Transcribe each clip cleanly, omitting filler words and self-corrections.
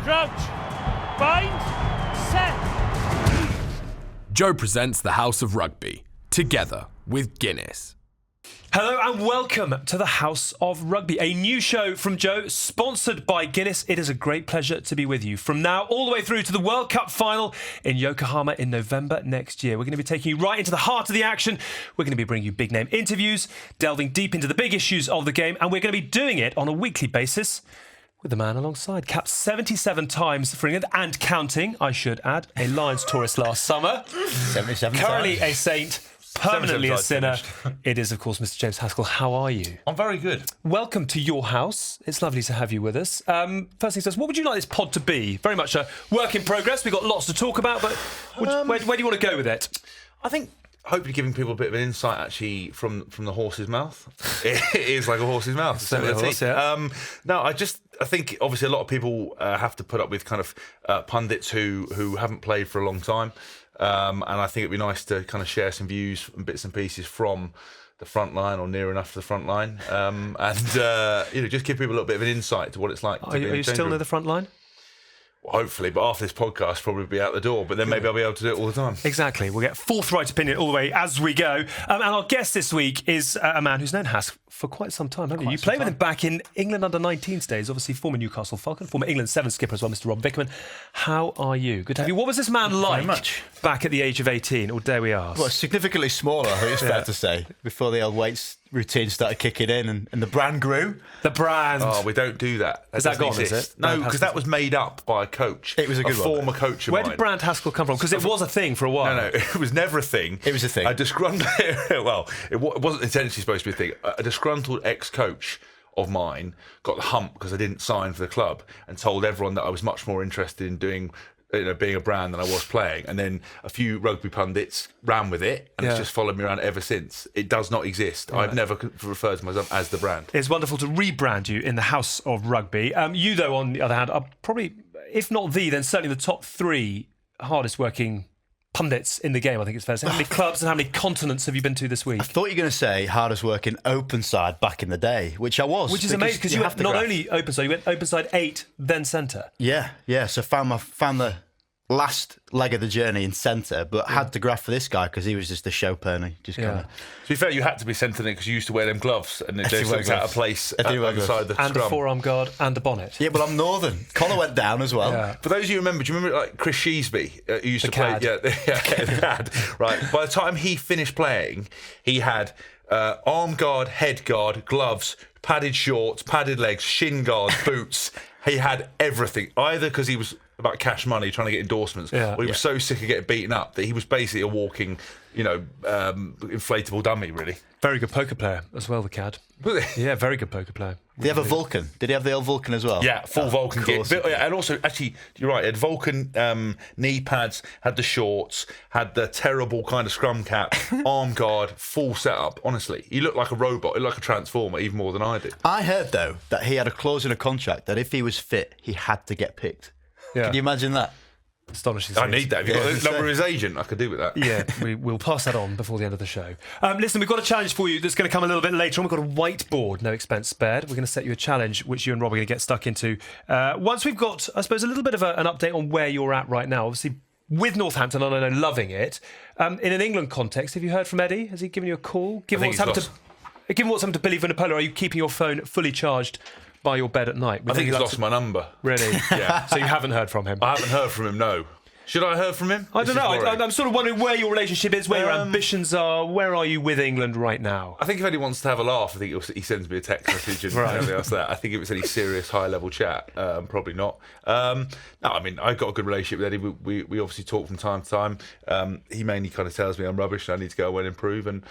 Crouch. Bind. Set. Joe presents the House of Rugby, together with Guinness. Hello and welcome to the House of Rugby, a new show from Joe, sponsored by Guinness. It is a great pleasure to be with you from now all the way through to the World Cup final in Yokohama in November next year. We're going to be taking you right into the heart of the action. We're going to be bringing you big name interviews, delving deep into the big issues of the game, and we're going to be doing it on a weekly basis with the man alongside. Capped 77 times for England and counting, I should add. A Lions tourist last summer. 77 Currently times. a Saint. Permanently a sinner. It is, of course, Mr. James Haskell. How are you? I'm very good. Welcome to your house. It's lovely to have you with us. First things first, what would you like this pod to be? Very much a work in progress. We've got lots to talk about, but where do you want to go with it? I think hopefully giving people a bit of an insight actually from the horse's mouth. It is like a horse's mouth. Certainly a horse, yeah. No, I think obviously a lot of people have to put up with kind of pundits who haven't played for a long time. And I think it'd be nice to kind of share some views and bits and pieces from the front line or near enough to the front line, and just give people a little bit of an insight to what it's like. Are you still near the front line? Well, hopefully, but after this podcast, probably be out the door. But then maybe I'll be able to do it all the time. Exactly. We'll get forthright opinion all the way as we go. And our guest this week is a man who's known Hask for quite some time, haven't you? You played with him back in England under-19s days, obviously former Newcastle Falcon, former England Sevens skipper as well, Mr. Rob Vickerman. How are you? Good to have you. What was this man like back at the age of 18, or dare we ask? Well, significantly smaller, I think it's fair to say, before the old weights routine started kicking in and the brand grew. The brand. Oh, we don't do that. Is that gone, exist. is it? No, because that was made up by a coach. It was a good one. former coach of Where mine. did Brand Haskell come from? Because it was a thing for a while. No, it was never a thing. It was a thing. A disgruntled, well, it wasn't intentionally supposed to be a thing. A disgruntled ex-coach of mine got the hump because I didn't sign for the club and told everyone that I was much more interested in doing, being a brand than I was playing. And then a few rugby pundits ran with it, and it's just followed me around ever since. It does not exist. Right. I've never referred to myself as the brand. It's wonderful to rebrand you in the House of Rugby. You, though, on the other hand, are probably, if not then certainly the top three hardest working pundits in the game, I think it's fair to say. How many clubs and how many continents have you been to this week? I thought you were going to say hardest working open side back in the day, which I was. Which is amazing, because you went not only open side, you went open side 8, then centre. Yeah. So found the last leg of the journey in centre, but had to graph for this guy because he was just a show pony. Just kind of. To be fair, you had to be centre because you used to wear them gloves, and they looked out of place outside the and scrum. A forearm guard and a bonnet. Yeah, well, I'm Northern. Collar went down as well. Yeah. For those of you who remember, do you remember like Chris Sheesby? Who used to cad. play. Yeah, the cad. Right. By the time he finished playing, he had arm guard, head guard, gloves, padded shorts, padded legs, shin guards, boots. He had everything. Either because he was about cash money trying to get endorsements, or he was so sick of getting beaten up that he was basically a walking, inflatable dummy, really. Very good poker player as well, the cad. Was he? Yeah, very good poker player. Did he have a Vulcan? Did he have the old Vulcan as well? Yeah, full Vulcan course. gear. And also, actually, you're right, he had Vulcan knee pads, had the shorts, had the terrible kind of scrum cap, arm guard, full setup. Honestly, he looked like a robot. He looked like a transformer, even more than I did. I heard, though, that he had a clause in a contract that if he was fit, he had to get picked. Yeah. Can you imagine that? Astonishing. I need that. If you've got the number of his agent, I could do with that. Yeah, we'll pass that on before the end of the show. Listen, we've got a challenge for you that's going to come a little bit later on. We've got a whiteboard, no expense spared. We're going to set you a challenge, which you and Rob are going to get stuck into. Once we've got, I suppose, a little bit of an update on where you're at right now. Obviously, with Northampton, and I know loving it. In an England context, have you heard from Eddie? Has he given you a call? Given what's happened to Billy Vunipola, are you keeping your phone fully charged by your bed at night? I think he's lost my number. Really? Yeah. So you haven't heard from him? I haven't heard from him, no. Should I have heard from him? I don't know. I'm sort of wondering where your relationship is, where your ambitions are. Where are you with England right now? I think if Eddie wants to have a laugh, I think he sends me a text message and everything else like that. I think if it's any serious high-level chat, probably not. No, I mean, I've got a good relationship with Eddie. We obviously talk from time to time. He mainly kind of tells me I'm rubbish and I need to go away and improve, and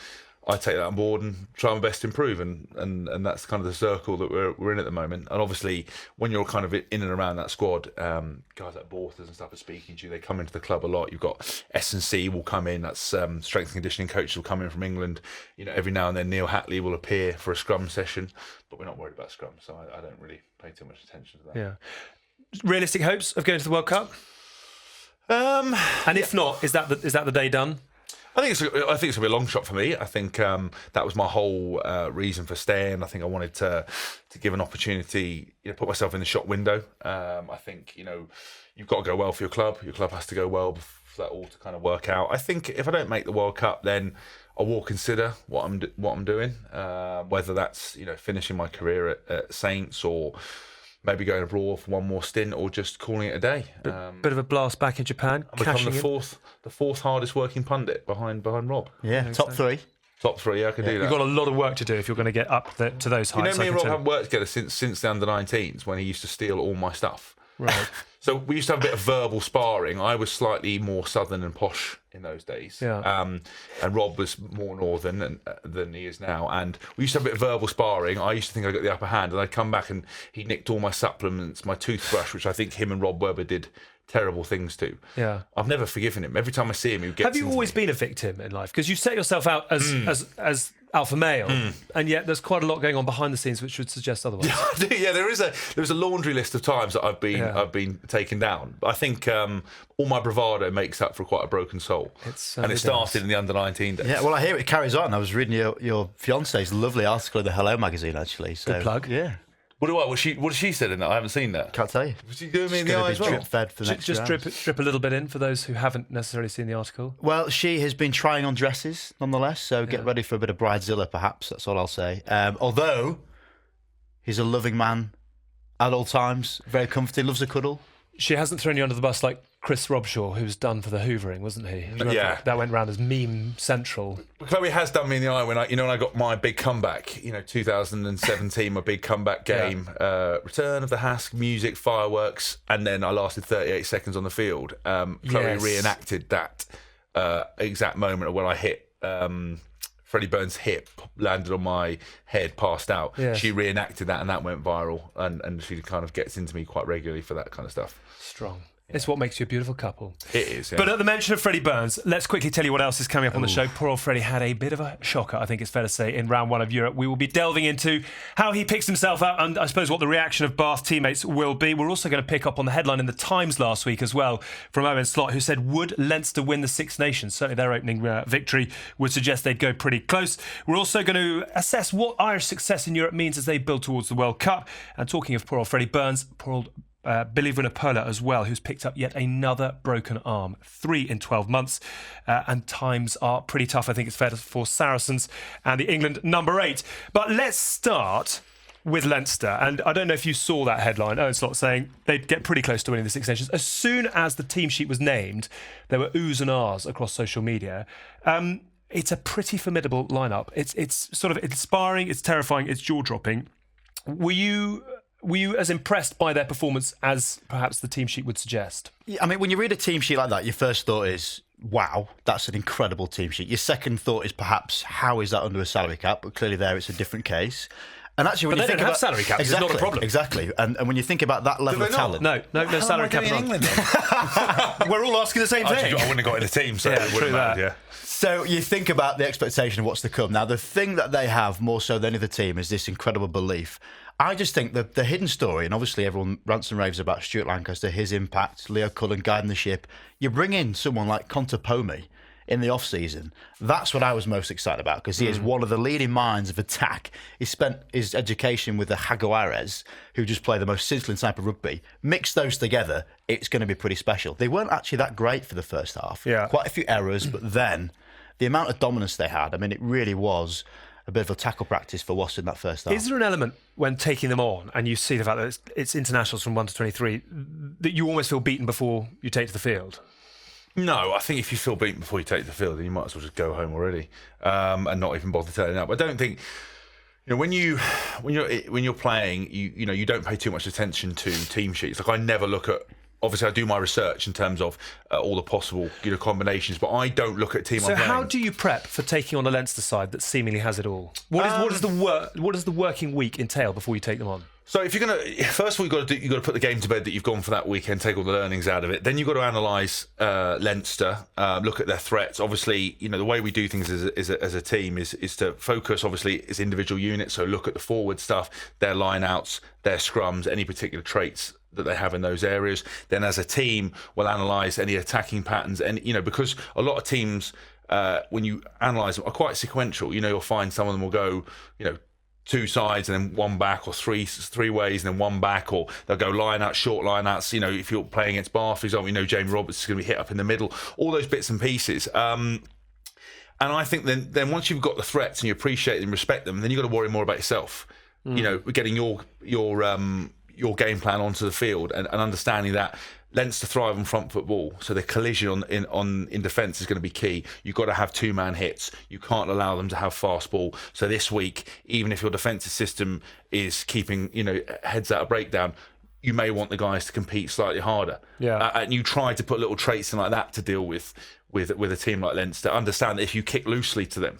I take that on board and try my best to improve, and that's kind of the circle that we're in at the moment. And obviously, when you're kind of in and around that squad, guys like Borthers and stuff are speaking to you. They come into the club a lot. You've got S&C will come in. That's strength and conditioning coaches will come in from England. Every now and then Neil Hatley will appear for a scrum session, but we're not worried about scrum, so I don't really pay too much attention to that. Yeah. Realistic hopes of going to the World Cup? And if not, is that the day done? I think it's going to be a long shot for me. I think that was my whole reason for staying. I think I wanted to give an opportunity, put myself in the shop window. I think, you've got to go well for your club. Your club has to go well for that all to kind of work out. I think if I don't make the World Cup, then I will consider what I'm doing, whether that's finishing my career at Saints or maybe going abroad for one more stint or just calling it a day. Bit of a blast back in Japan. I'm become the fourth hardest working pundit behind Rob. Yeah, top three. Top three, yeah, I can do that. You've got a lot of work to do if you're going to get up to those heights. Me and Rob haven't worked together since the under-19s when he used to steal all my stuff. Right. So we used to have a bit of verbal sparring. I was slightly more southern and posh in those days. Yeah. And Rob was more northern than he is now. And we used to have a bit of verbal sparring. I used to think I got the upper hand, and I'd come back and he nicked all my supplements, my toothbrush, which I think him and Rob Webber did terrible things to. Yeah. I've never forgiven him. Every time I see him, he gets. Have you always been a victim in life? Because you set yourself out as alpha male, and yet there's quite a lot going on behind the scenes which would suggest otherwise. Yeah, there is a laundry list of times that I've been taken down. I think all my bravado makes up for quite a broken soul. It started in the under-19 days. Yeah, well, I hear it carries on. I was reading your fiance's lovely article in the Hello magazine, actually. So, good plug. Yeah. What has she said in that? I haven't seen that. Can't tell you. Was she doing me in She's the gonna eye be as well? drip-fed for the next Just few hours. drip a little bit in for those who haven't necessarily seen the article. Well, she has been trying on dresses, nonetheless, so get ready for a bit of bridezilla, perhaps. That's all I'll say. Although, he's a loving man at all times, very comforting, loves a cuddle. She hasn't thrown you under the bus like Chris Robshaw, who was done for the hoovering, wasn't he? Yeah. That went round as meme central. Chloe has done me in the eye when I got my big comeback, 2017, my big comeback game, return of the Haskell, music, fireworks, and then I lasted 38 seconds on the field. Chloe reenacted that exact moment when I hit Freddie Burns' hip, landed on my head, passed out. Yes. She reenacted that and that went viral, and she kind of gets into me quite regularly for that kind of stuff. Strong. It's what makes you a beautiful couple. It is, yeah. But at the mention of Freddie Burns, let's quickly tell you what else is coming up on the show. Poor old Freddie had a bit of a shocker, I think it's fair to say, in round one of Europe. We will be delving into how he picks himself out and I suppose what the reaction of Bath teammates will be. We're also going to pick up on the headline in the Times last week as well from Owen Slot, who said, would Leinster win the Six Nations? Certainly their opening victory would suggest they'd go pretty close. We're also going to assess what Irish success in Europe means as they build towards the World Cup. And talking of poor old Freddie Burns, poor old Billy Vunipola as well, who's picked up yet another broken arm. 3 in 12 months. And times are pretty tough, I think it's fair to, for Saracens and the England number 8. But let's start with Leinster. And I don't know if you saw that headline. Owen Slot saying they'd get pretty close to winning the Six Nations. As soon as the team sheet was named, there were oohs and ahs across social media. It's a pretty formidable lineup. It's sort of inspiring, it's terrifying, it's jaw-dropping. Were you as impressed by their performance as perhaps the team sheet would suggest? Yeah, I mean, when you read a team sheet like that, your first thought is, wow, that's an incredible team sheet. Your second thought is perhaps, how is that under a salary cap? But clearly there it's a different case. And actually, when but you they think don't about have salary caps, it's not a problem. Exactly. And when you think about that level of talent... No salary cap at all. We're all asking the same thing. I wouldn't have got in the team, so Yeah, it wouldn't true matter, that. yeah. So you think about the expectation of what's to come. Now, the thing that they have more so than any other team is this incredible belief. I just think that the hidden story, and obviously everyone rants and raves about Stewart Lancaster, his impact, Leo Cullen guiding the ship. You bring in someone like Contepomi in the off-season. That's what I was most excited about, because he is one of the leading minds of attack. He spent his education with the Jaguares, who just play the most sizzling type of rugby. Mix those together, it's going to be pretty special. They weren't actually that great for the first half. Yeah. Quite a few errors, but then the amount of dominance they had, I mean, it really was a bit of a tackle practice for Wasp in that first half. Is there an element when taking them on, and you see the fact that it's internationals from 1 to 23, that you almost feel beaten before you take to the field? No, I think if you feel beaten before you take the field, then you might as well just go home already and not even bother turning up. I don't think, when you're playing, you don't pay too much attention to team sheets. Like I never look at. Obviously, I do my research in terms of all the possible combinations, but I don't look at team. So, how do you prep for taking on a Leinster side that seemingly has it all? What does the working week entail before you take them on? So, if you're first of all, you've got to put the game to bed that you've gone for that weekend, take all the learnings out of it. Then you've got to analyse Leinster, look at their threats. Obviously, the way we do things as a team is to focus. Obviously, as individual units. So, look at the forward stuff, their line-outs, their scrums, any particular traits that they have in those areas. Then as a team, we'll analyse any attacking patterns, and because a lot of teams when you analyse them, are quite sequential. You'll find some of them will go, two sides and then one back, or three ways and then one back, or they'll go line out, short line outs. If you're playing against Bath, for example, Jamie Roberts is going to be hit up in the middle. All those bits and pieces. And I think then once you've got the threats and you appreciate them and respect them, then you've got to worry more about yourself. Getting your game plan onto the field and understanding that Leinster thrive on front football, so the collision in defence is going to be key. You've got to have two-man hits. You can't allow them to have fast ball. So this week, even if your defensive system is keeping heads out of breakdown, you may want the guys to compete slightly harder. Yeah. And you try to put little traits in like that to deal with a team like Leinster. Understand that if you kick loosely to them,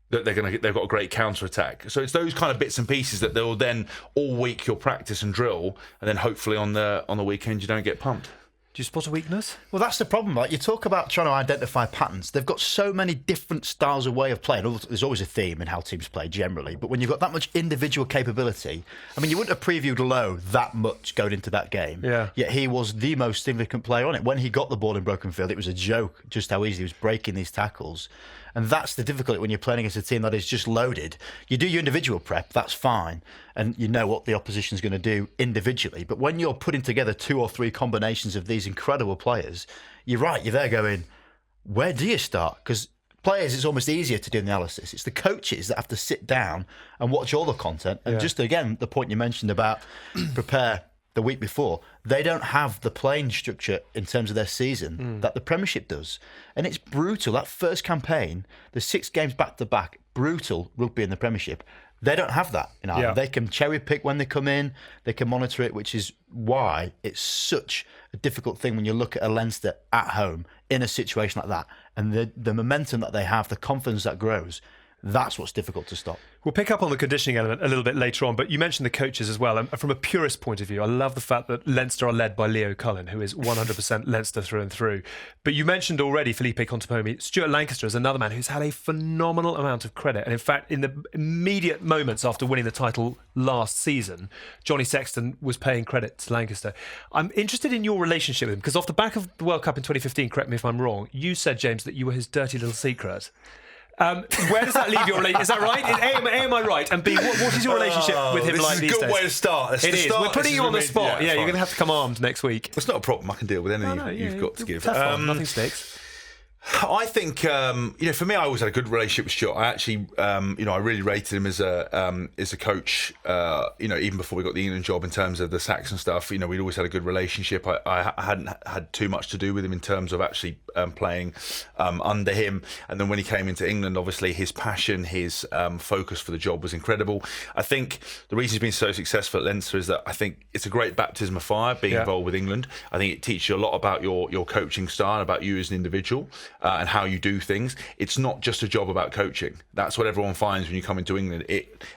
that they've got a great counter attack. So it's those kind of bits and pieces that they'll then all week you'll practice and drill, and then hopefully on the weekend you don't get pumped. Do you spot a weakness? Well, that's the problem. Like, you talk about trying to identify patterns. They've got so many different styles of way of playing. There's always a theme in how teams play generally, but when you've got that much individual capability, I mean, you wouldn't have previewed Lowe that much going into that game. Yeah. Yet he was the most significant player on it. When he got the ball in broken field, it was a joke just how easy he was breaking these tackles. And that's the difficulty when you're playing against a team that is just loaded. You do your individual prep, that's fine, and you know what the opposition's going to do individually. But when you're putting together 2 or 3 combinations of these incredible players, you're right, you're there going, where do you start? Because players, it's almost easier to do the analysis. It's the coaches that have to sit down and watch all the content. And just again, the point you mentioned about prepare the week before, they don't have the playing structure in terms of their season that the Premiership does. And it's brutal. That first campaign, the 6 games back-to-back, brutal rugby in the Premiership. They don't have that in Ireland. Yeah. They can cherry-pick when they come in. They can monitor it, which is why it's such a difficult thing when you look at a Leinster at home in a situation like that. And the momentum that they have, the confidence that grows, that's what's difficult to stop. We'll pick up on the conditioning element a little bit later on, but you mentioned the coaches as well. And from a purist point of view, I love the fact that Leinster are led by Leo Cullen, who is 100% Leinster through and through. But you mentioned already Felipe Contepomi. Stewart Lancaster is another man who's had a phenomenal amount of credit. And in fact, in the immediate moments after winning the title last season, Johnny Sexton was paying credit to Lancaster. I'm interested in your relationship with him, because off the back of the World Cup in 2015, correct me if I'm wrong, you said, James, that you were his dirty little secret. Where does that leave your relationship? Is that right? A, am I right? And B, what is your relationship with him like these days? This is a good way to start. It is. We're putting you on the spot. Yeah, you're going to have to come armed next week. It's not a problem. I can deal with anything you've got to give. Nothing sticks. I think for me, I always had a good relationship with Stuart. I actually, I really rated him as a coach. Even before we got the England job, in terms of the sacks and stuff, we'd always had a good relationship. I hadn't had too much to do with him in terms of actually playing under him. And then when he came into England, obviously his passion, his focus for the job was incredible. I think the reason he's been so successful at Leinster is that I think it's a great baptism of fire being involved with England. I think it teaches you a lot about your coaching style, about you as an individual. And how you do things. It's not just a job about coaching. That's what everyone finds when you come into England.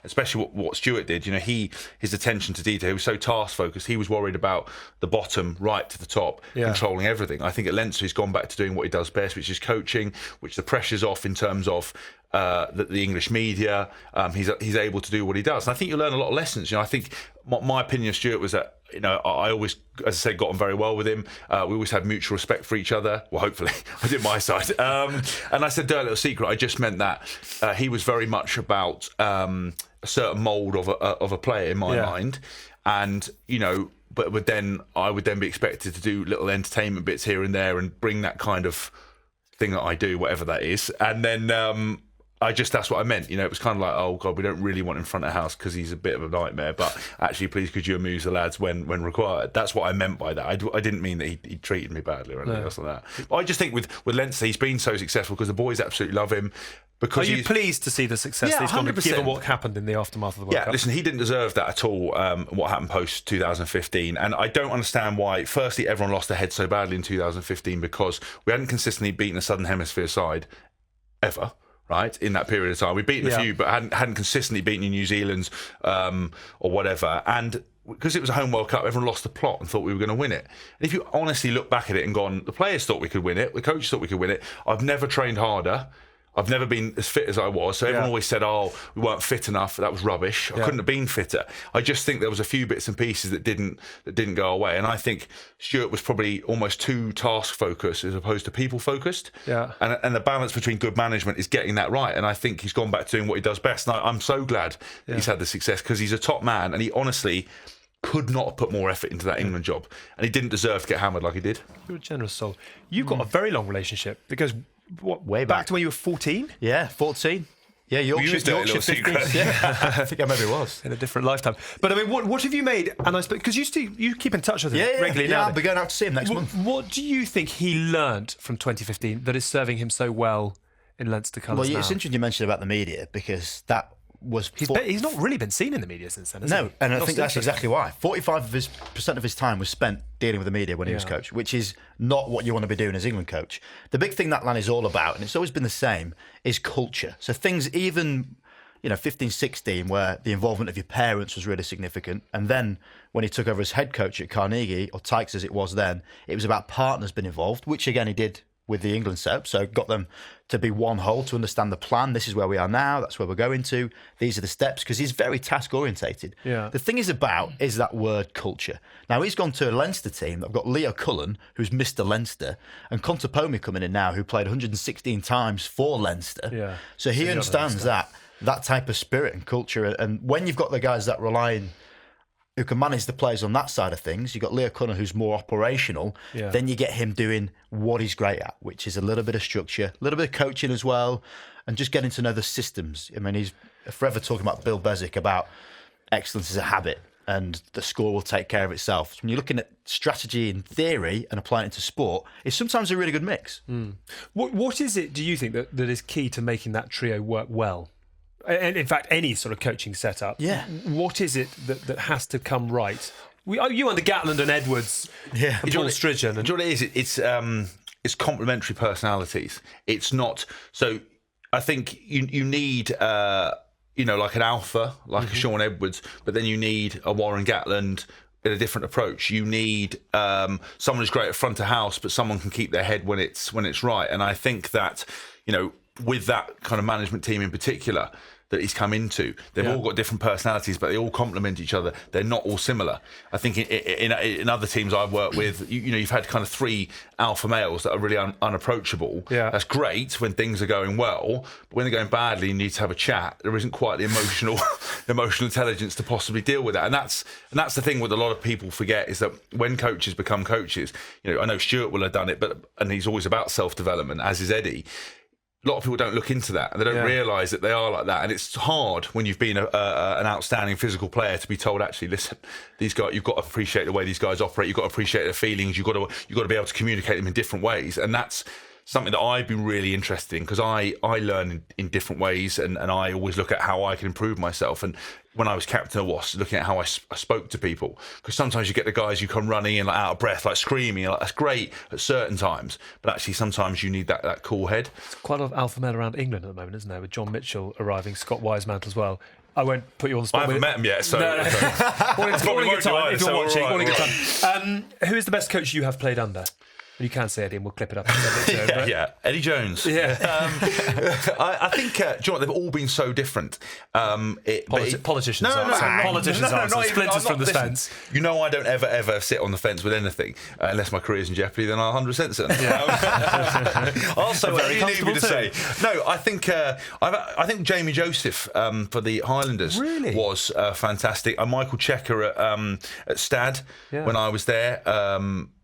Especially what Stewart did. His attention to detail. He was so task focused. He was worried about the bottom right to the top, controlling everything. I think at Leinster he's gone back to doing what he does best, which is coaching, which the pressure's off in terms of the English media. He's able to do what he does. And I think you learn a lot of lessons. I think my opinion of Stewart was that I always, as I said, got on very well with him. We always had mutual respect for each other. Well, hopefully, I did my side. And I said, dirty little secret. I just meant that he was very much about a certain mould of a player in my mind, and but I would then be expected to do little entertainment bits here and there and bring that kind of thing that I do, whatever that is, and then. That's what I meant. It was kind of like, oh God, we don't really want him in front of house because he's a bit of a nightmare. But actually, please, could you amuse the lads when required? That's what I meant by that. I didn't mean that he treated me badly or anything else like that. But I just think with Leinster, he's been so successful because the boys absolutely love him. Because are you pleased to see the success that he's gone, given what happened in the aftermath of the World Cup? Listen, he didn't deserve that at all, what happened post 2015. And I don't understand why, firstly, everyone lost their head so badly in 2015 because we hadn't consistently beaten a Southern Hemisphere side ever. Right, in that period of time, we'd beaten a few, but hadn't consistently beaten New Zealand's or whatever. And because it was a home World Cup, everyone lost the plot and thought we were going to win it. And if you honestly look back at it and gone, the players thought we could win it, the coaches thought we could win it. I've never trained harder. I've never been as fit as I was. So everyone always said, oh, we weren't fit enough. That was rubbish. I couldn't have been fitter. I just think there was a few bits and pieces that didn't go away. And I think Stewart was probably almost too task focused as opposed to people focused. Yeah. And the balance between good management is getting that right. And I think he's gone back to doing what he does best. And I'm so glad that he's had the success, because he's a top man, and he honestly could not have put more effort into that England job. And he didn't deserve to get hammered like he did. You're a generous soul. You've got a very long relationship that goes way back to when you were 14? Yeah, 14. Yeah, Yorkshire 15. Yeah, I think I maybe was. In a different lifetime. But I mean, what have you made? And I suppose, because you keep in touch with him regularly now. I'll be going out to see him next month. What do you think he learnt from 2015 that is serving him so well in Leinster colours now? Well, it's interesting you mentioned about the media, because that was... He's not really been seen in the media since then, has he? No, and I think that's exactly why. 45% of his time was spent dealing with the media when he was coach, which is not what you want to be doing as England coach. The big thing that Lan is all about, and it's always been the same, is culture. So things even, 15, 16, where the involvement of your parents was really significant. And then when he took over as head coach at Carnegie, or Tykes as it was then, it was about partners being involved, which again he did with the England setup. So got them to be one whole, to understand the plan. This is where we are now. That's where we're going to. These are the steps, because he's very task orientated. Yeah. The thing is that word culture. Now he's gone to a Leinster team that've got Leo Cullen, who's Mr. Leinster, and Contepomi coming in now, who played 116 times for Leinster. Yeah. So he understands that type of spirit and culture. And when you've got the guys that rely on, who can manage the players on that side of things, you've got Leo Cullen, who's more operational, then you get him doing what he's great at, which is a little bit of structure, a little bit of coaching as well, and just getting to know the systems. I mean, he's forever talking about Bill Bezic, about excellence is a habit and the score will take care of itself. When you're looking at strategy in theory and applying it to sport, it's sometimes a really good mix. What is it, do you think, that is key to making that trio work well? And in fact, any sort of coaching setup. Yeah. What is it that has to come right? You under Gatland and Edwards, and Paul Stridgen. Do you know what it is? It's complementary personalities. It's not. So I think you need like an alpha, like a Sean Edwards, but then you need a Warren Gatland in a different approach. You need someone who's great at front of house, but someone can keep their head when it's right. And I think that with that kind of management team in particular that he's come into, they've all got different personalities, but they all complement each other. They're not all similar. I think in other teams I've worked with, you've had kind of three alpha males that are really unapproachable. Yeah. That's great when things are going well, but when they're going badly, you need to have a chat. There isn't quite the emotional intelligence to possibly deal with that. And that's the thing with a lot of people forget, is that when coaches become coaches, I know Stewart will have done it, and he's always about self-development, as is Eddie. A lot of people don't look into that, and they don't realise that they are like that. And it's hard when you've been an outstanding physical player to be told, actually, listen, these guys, you've got to appreciate the way these guys operate. You've got to appreciate their feelings. You've got to be able to communicate them in different ways. And that's something that I've been really interested in, because I learn in different ways, and I always look at how I can improve myself. And when I was captain of WASP, looking at how I spoke to people, because sometimes you get the guys who come running in like out of breath, like screaming, like that's great at certain times, but actually sometimes you need that cool head. There's quite a lot of alpha male around England at the moment, isn't there? With John Mitchell arriving, Scott Wisemantle as well. I won't put you on the spot. I haven't met him yet, so all in good time. If you're watching, all in good time. Who is the best coach you have played under? You can say Eddie, and we'll clip it up. Eddie Jones. Yeah. I think, do you know what, they've all been so different. Politicians are splinters from the fence. I don't ever sit on the fence with anything unless my career's in jeopardy. Then I'll 100% sit. Also, very comfortable to say. No, I think Jamie Joseph for the Highlanders was fantastic. And Michael Checker at Stad when I was there.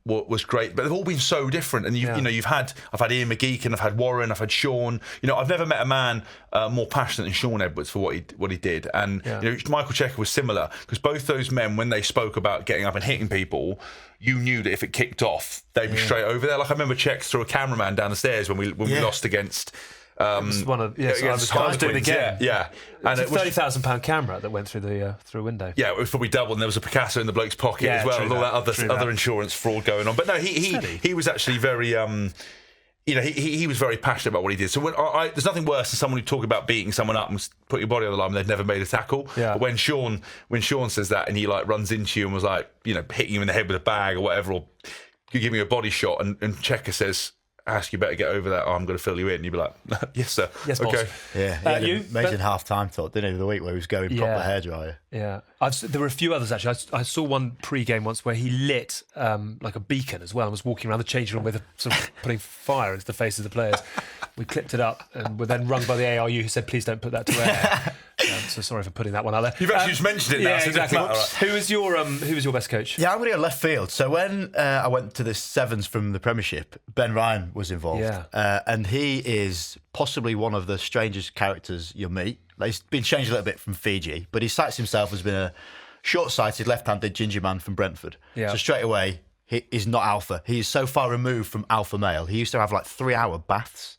Was great, but they've all been so different. And I've had Ian McGeechan, I've had Warren, I've had Sean. I've never met a man more passionate than Sean Edwards for what he did. And Michael Checker was similar, because both those men, when they spoke about getting up and hitting people, you knew that if it kicked off, they'd be straight over there. Like I remember Check threw a cameraman down the stairs when we lost against. It was one of I was doing it again. Yeah. And it was a £30,000 camera that went through the through a window. Yeah, it was probably double, and there was a Picasso in the bloke's pocket as well, and all that other insurance fraud going on. But no, he was actually very he was very passionate about what he did. So there's nothing worse than someone who talk about beating someone up and put your body on the line and they've never made a tackle. Yeah. But when Sean says that, and he like runs into you and was like hitting you in the head with a bag or whatever, or you give me a body shot, and Checker says, Ask, you better get over that. Oh, I'm going to fill you in. You'd be like, yes, sir. Yes, boss. okay. Yeah, he had you, an amazing half-time talk, didn't he, the week where he was going proper hairdryer. Yeah, there were a few others actually. I saw one pre-game once where he lit like a beacon as well and was walking around the changing room with sort of putting fire into the faces of the players. We clipped it up and were then rung by the ARU, who said, "Please don't put that to air." So sorry for putting that one out there. You've actually just mentioned it now. Yeah, so exactly. Right. Who was your best coach? Yeah, I'm going to go left field. So when I went to the Sevens from the Premiership, Ben Ryan was involved. Yeah. And he is possibly one of the strangest characters you'll meet. Like, he's been changed a little bit from Fiji, but he cites himself as being a short-sighted, left-handed ginger man from Brentford. Yeah. So straight away, he's not alpha. He is so far removed from alpha male. He used to have like 3-hour baths.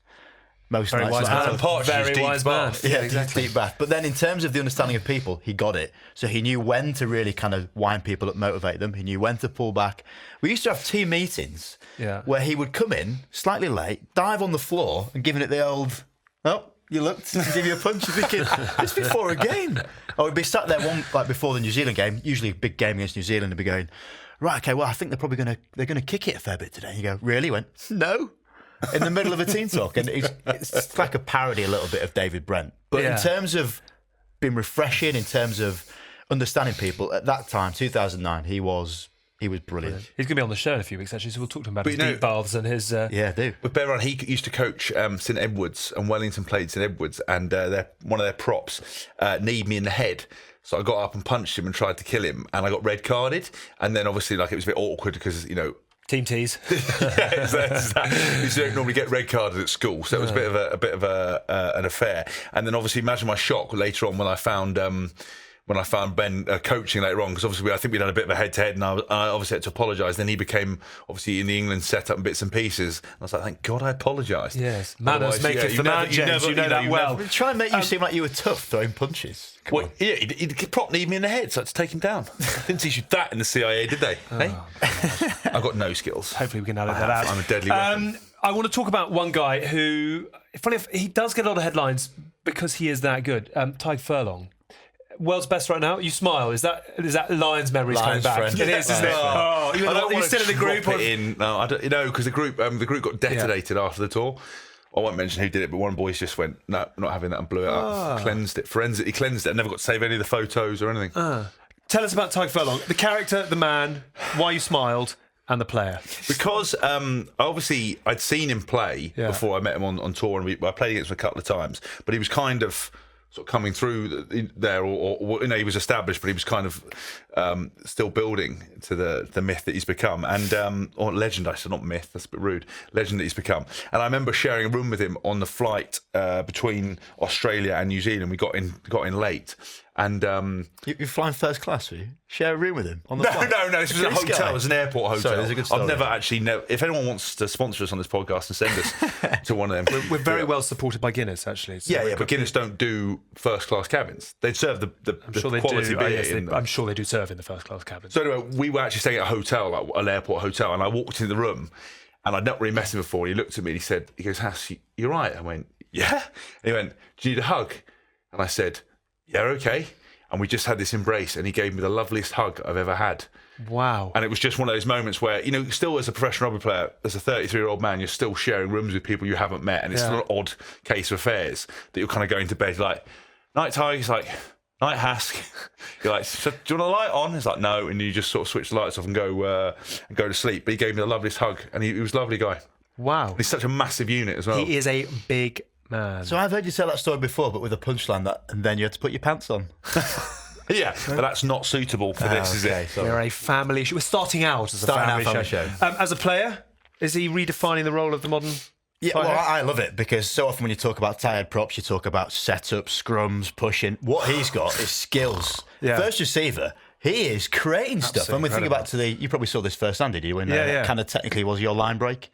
Most Very nights. wise Like, man. Very wise man. Yeah, exactly. Deep bath. But then in terms of the understanding of people, he got it. So he knew when to really kind of wind people up, motivate them. He knew when to pull back. We used to have team meetings where he would come in slightly late, dive on the floor and giving it the old, oh, you looked, and give you a punch. You're thinking, it's before a game. Or we'd be sat there before the New Zealand game, usually a big game against New Zealand, and be going, right, okay, well, I think they're going to kick it a fair bit today. You go, really? He went, no. In the middle of a team talk, and it's like a parody a little bit of David Brent. But in terms of being refreshing, in terms of understanding people, at that time, 2009, he was brilliant. He's going to be on the show in a few weeks actually, so we'll talk to him about his deep baths and his. Yeah, I do. With Ben Ryan, he used to coach St Edwards, and Wellington played St Edwards, and one of their props kneed me in the head. So I got up and punched him and tried to kill him, and I got red carded. And then obviously, like, it was a bit awkward because Team tease. You don't normally get red carded at school, so it was a bit of an affair. And then obviously, imagine my shock later on when I found Ben coaching later on, because obviously I think we'd had a bit of a head-to-head, and I obviously had to apologise. Then he became obviously in the England setup in bits and pieces. And I was like, thank God I apologised. Yes, manners maketh the man, James. You know that well. Try and make you seem like you were tough throwing punches. Well, yeah, he prop kneed me in the head, so I had to take him down. Didn't teach you that in the CIA, did they? Hey? I've got no skills. Hopefully we can edit that out. I'm a deadly weapon. I want to talk about one guy who, funny enough, he does get a lot of headlines because he is that good. Tyg Furlong. World's best right now. You smile. Is that Lions memories coming back? Friend. It is, isn't it? Oh, you're still in the group. No, I don't. Because the group got detonated after the tour. I won't mention who did it, but one of the boys just went, no, not having that, and blew it up. Cleansed it, forensically cleansed it, and never got to save any of the photos or anything. Tell us about Tyg Furlong, the character, the man, why you smiled, and the player. Because obviously I'd seen him play before I met him on tour, and I played against him a couple of times, but he was kind of sort of coming through there, or he was established, but he was kind of still building to the myth that he's become, and or legend. I said not myth. That's a bit rude. Legend that he's become. And I remember sharing a room with him on the flight between Australia and New Zealand. We got in late. And you're flying first class, were you? Share a room with him on the flight? No. This was a hotel. It was an airport hotel. Sorry, there's a good story. I've never actually. If anyone wants to sponsor us on this podcast and send us to one of them, we're very well supported by Guinness, actually. So but Guinness don't do first class cabins. They serve the quality beer. I'm sure they do serve in the first class cabins. So anyway, we were actually staying at a hotel, like an airport hotel, and I walked into the room, and I'd not really met him before. And he looked at me and he goes, "Hass, you're right." I went, "Yeah." And he went, "Do you need a hug?" And I said, "Yeah, okay." And we just had this embrace, and he gave me the loveliest hug I've ever had. Wow. And it was just one of those moments where, still as a professional rugby player, as a 33-year-old man, you're still sharing rooms with people you haven't met, and it's still an odd case of affairs that you're kind of going to bed like, "Night, Ty." He's like, "Night, Hask." You're like, "So, do you want a light on?" He's like, "No," and you just sort of switch the lights off and go to sleep. But he gave me the loveliest hug, and he was a lovely guy. Wow. And he's such a massive unit as well. He is a big man. So I've heard you tell that story before, but with a punchline and then you had to put your pants on. Yeah, but that's not suitable for this, is it? Sorry. We're a family show. We're starting out as a family show. As a player, is he redefining the role of the modern? Yeah, well, I love it because so often when you talk about tired props, you talk about setup, scrums, pushing. What he's got is skills. Yeah. First receiver, he is creating stuff. And we think about you probably saw this firsthand, did you? When kind of technically was your line break.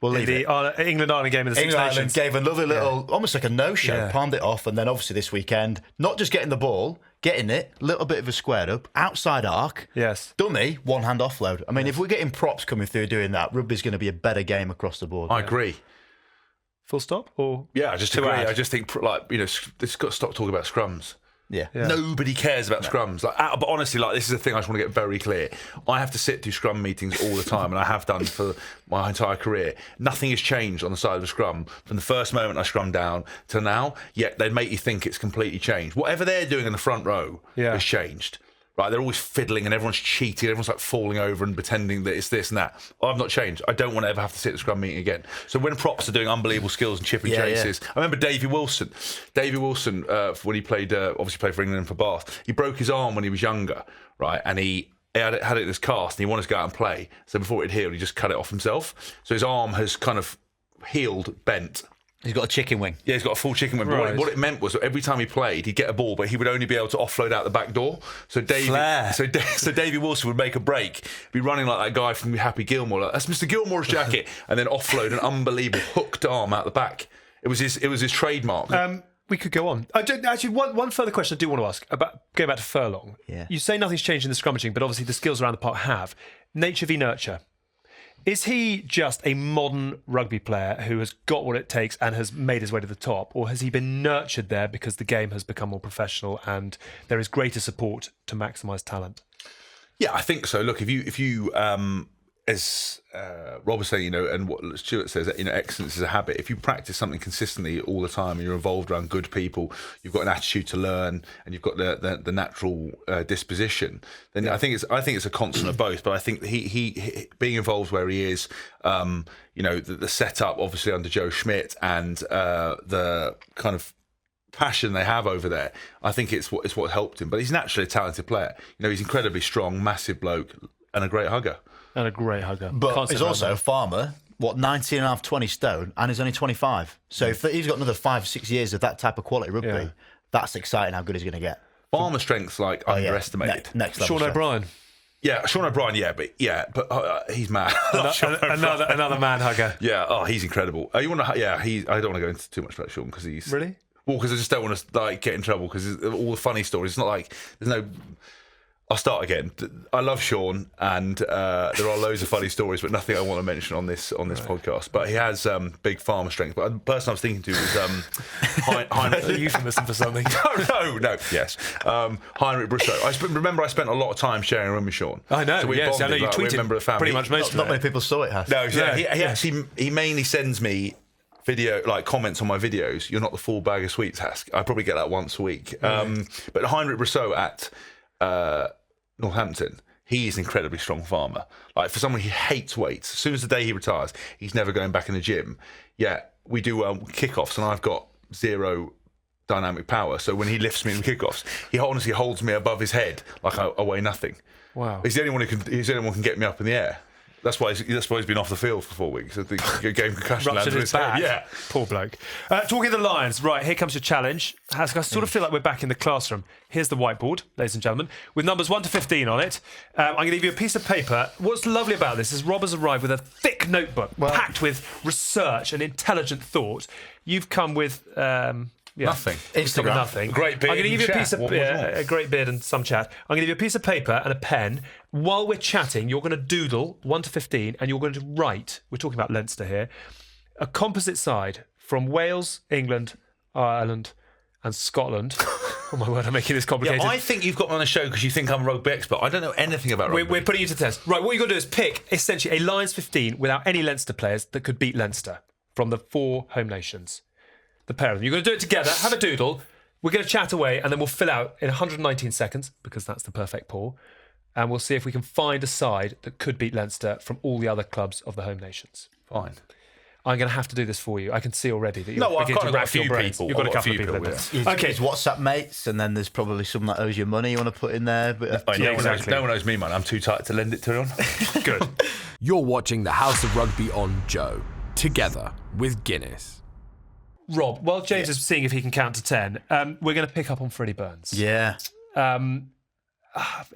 We'll leave it. England-Ireland game in the Six Nations. Gave a lovely little, almost like a no-show, palmed it off, and then obviously this weekend, not just getting the ball, getting it, little bit of a squared up, outside arc, dummy, one-hand offload. I mean, if we're getting props coming through doing that, rugby's going to be a better game across the board. I agree. Full stop? Or yeah, I just agree. I just think, this got to stop talking about scrums. Yeah. Nobody cares about scrums. But honestly, this is the thing I just want to get very clear. I have to sit through scrum meetings all the time, and I have done for my entire career. Nothing has changed on the side of a scrum from the first moment I scrum down to now. Yet they make you think it's completely changed. Whatever they're doing in the front row has changed. Right, they're always fiddling and everyone's cheating. Everyone's falling over and pretending that it's this and that. I've not changed. I don't want to ever have to sit at the scrum meeting again. So when props are doing unbelievable skills and chipping chases, I remember Davy Wilson. When he played, obviously played for England and for Bath, he broke his arm when he was younger, right? And he had it in his cast and he wanted to go out and play. So before it healed, he just cut it off himself. So his arm has kind of healed, bent. He's got a chicken wing. Yeah, he's got a full chicken wing. Right. But what it meant was that every time he played, he'd get a ball, but he would only be able to offload out the back door. So Davy Wilson would make a break, be running like that guy from Happy Gilmore. Like, that's Mr. Gilmore's jacket, and then offload an unbelievable hooked arm out the back. It was his trademark. We could go on. Actually, one further question I do want to ask about going back to Furlong. Yeah. You say nothing's changed in the scrummaging, but obviously the skills around the park have. Nature v nurture. Is he just a modern rugby player who has got what it takes and has made his way to the top, or has he been nurtured there because the game has become more professional and there is greater support to maximise talent? Yeah, I think so. Look, if you as Rob was saying, and what Stewart says, excellence is a habit. If you practice something consistently all the time and you're involved around good people, you've got an attitude to learn, and you've got the natural disposition, then I think it's a constant of both. But I think he being involved where he is, the setup obviously under Joe Schmidt and the kind of passion they have over there, I think it's what helped him. But he's naturally a talented player. He's incredibly strong, massive bloke, and a great hugger. But he's also a farmer, 19 and a half, 20 stone, and he's only 25. So if he's got another 5-6 years of that type of quality rugby, that's exciting how good he's going to get. Farmer strength's underestimated. Next level. Sean O'Brien. Yeah, Sean O'Brien, but he's mad. Another man hugger. Yeah, he's incredible. You want to? Yeah, I don't want to go into too much about Sean because he's really. Well, because I just don't want to get in trouble because all the funny stories. It's not like there's no. I'll start again. I love Sean, and there are loads of funny stories, but nothing I want to mention on this podcast. But he has big farmer strength. But the person I was thinking to was Heinrich. A euphemism for something. No. Yes, Heinrich Brousseau. I spent a lot of time sharing a room with Sean. I know. So yes, I know you tweeted. We're a member of the family. Pretty much most of it. Not many people saw it. Has. No, he mainly sends me video comments on my videos. You're not the full bag of sweets, Hask. I probably get that once a week. But Heinrich Brousseau at Northampton, he is an incredibly strong farmer. Like, for someone who hates weights, as soon as the day he retires, he's never going back in the gym. Yeah, we do kickoffs, and I've got zero dynamic power. So when he lifts me in kickoffs, he honestly holds me above his head like I weigh nothing. Wow, he's the only one who can get me up in the air. That's why he's been off the field for 4 weeks. I think he gave concussion ruptured his back. Yeah, poor bloke. Talking of the Lions, right, here comes your challenge. I sort of feel like we're back in the classroom. Here's the whiteboard, ladies and gentlemen, with numbers 1 to 15 on it. I'm going to give you a piece of paper. What's lovely about this is Rob has arrived with a thick notebook packed with research and intelligent thought. You've come with nothing. Instagram. Nothing. Great beard. I'm going to give you a piece of a great beard and some chat. I'm going to give you a piece of paper and a pen. While we're chatting, you're going to doodle 1 to 15, and you're going to write. We're talking about Leinster here. A composite side from Wales, England, Ireland, and Scotland. Oh my word, I'm making this complicated. Yeah, I think you've got me on the show because you think I'm a rugby expert. I don't know anything about rugby. We're putting you to the test. Right, what you've got to do is pick essentially a Lions 15 without any Leinster players that could beat Leinster from the 4 home nations. The pair of them. You're going to do it together, have a doodle. We're going to chat away, and then we'll fill out in 119 seconds, because that's the perfect pour. And we'll see if we can find a side that could beat Leinster from all the other clubs of the home nations. Fine. I'm going to have to do this for you. I can see already that you're I've beginning to got a rack your few brains. people. You've got a I've got couple a of few people in people, there. Okay. It's WhatsApp mates, and then there's probably someone that owes you money you want to put in there. But No one owes me money. I'm too tight to lend it to on. Good. You're watching the House of Rugby on Joe, together with Guinness. Rob, while James is seeing if he can count to 10, we're going to pick up on Freddie Burns. Yeah.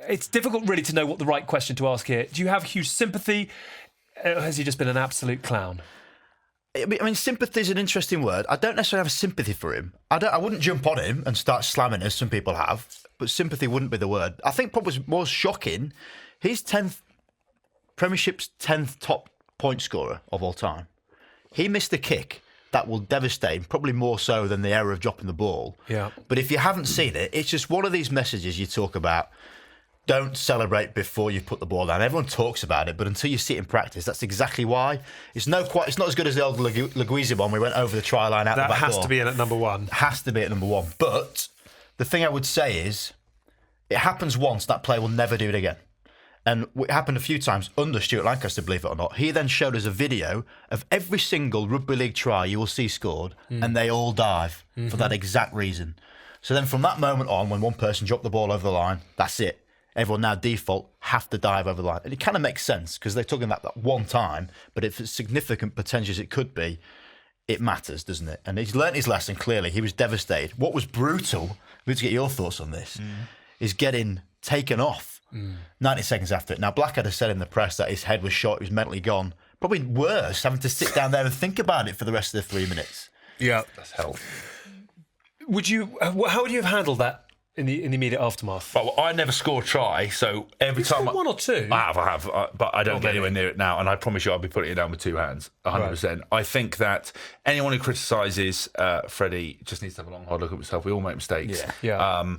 It's difficult really to know what the right question to ask here. Do you have huge sympathy? Or has he just been an absolute clown? I mean, sympathy is an interesting word. I don't necessarily have a sympathy for him. I wouldn't jump on him and start slamming as some people have, but sympathy wouldn't be the word. I think what was more shocking, he's Premiership's 10th top point scorer of all time. He missed a kick that will devastate him, probably more so than the error of dropping the ball. Yeah. But if you haven't seen it, it's just one of these messages you talk about. Don't celebrate before you put the ball down. Everyone talks about it, but until you see it in practice, that's exactly why. It's not as good as the old Laguizia one. We went over the try line out the back door. That has to be in at number one. Has to be at number one. But the thing I would say is, it happens once, that player will never do it again. And it happened a few times under Stewart Lancaster, believe it or not. He then showed us a video of every single rugby league try you will see scored, and they all dive for that exact reason. So then from that moment on, when one person dropped the ball over the line, that's it. Everyone now default have to dive over the line. And it kind of makes sense because they're talking about that one time, but if it's significant potential as it could be, it matters, doesn't it? And he's learnt his lesson clearly. He was devastated. What was brutal, we need to get your thoughts on this, is getting taken off 90 seconds after it. Now, Blackadder said in the press that his head was shot, he was mentally gone. Probably worse, having to sit down there and think about it for the rest of the 3 minutes. Yeah. That's hell. How would you have handled that in the immediate aftermath? Well, I never score a try, so every time one or two. I have, but I don't get anywhere near it now, and I promise you I'll be putting it down with two hands, 100%. Right. I think that anyone who criticises Freddie just needs to have a long, hard look at himself. We all make mistakes. Yeah.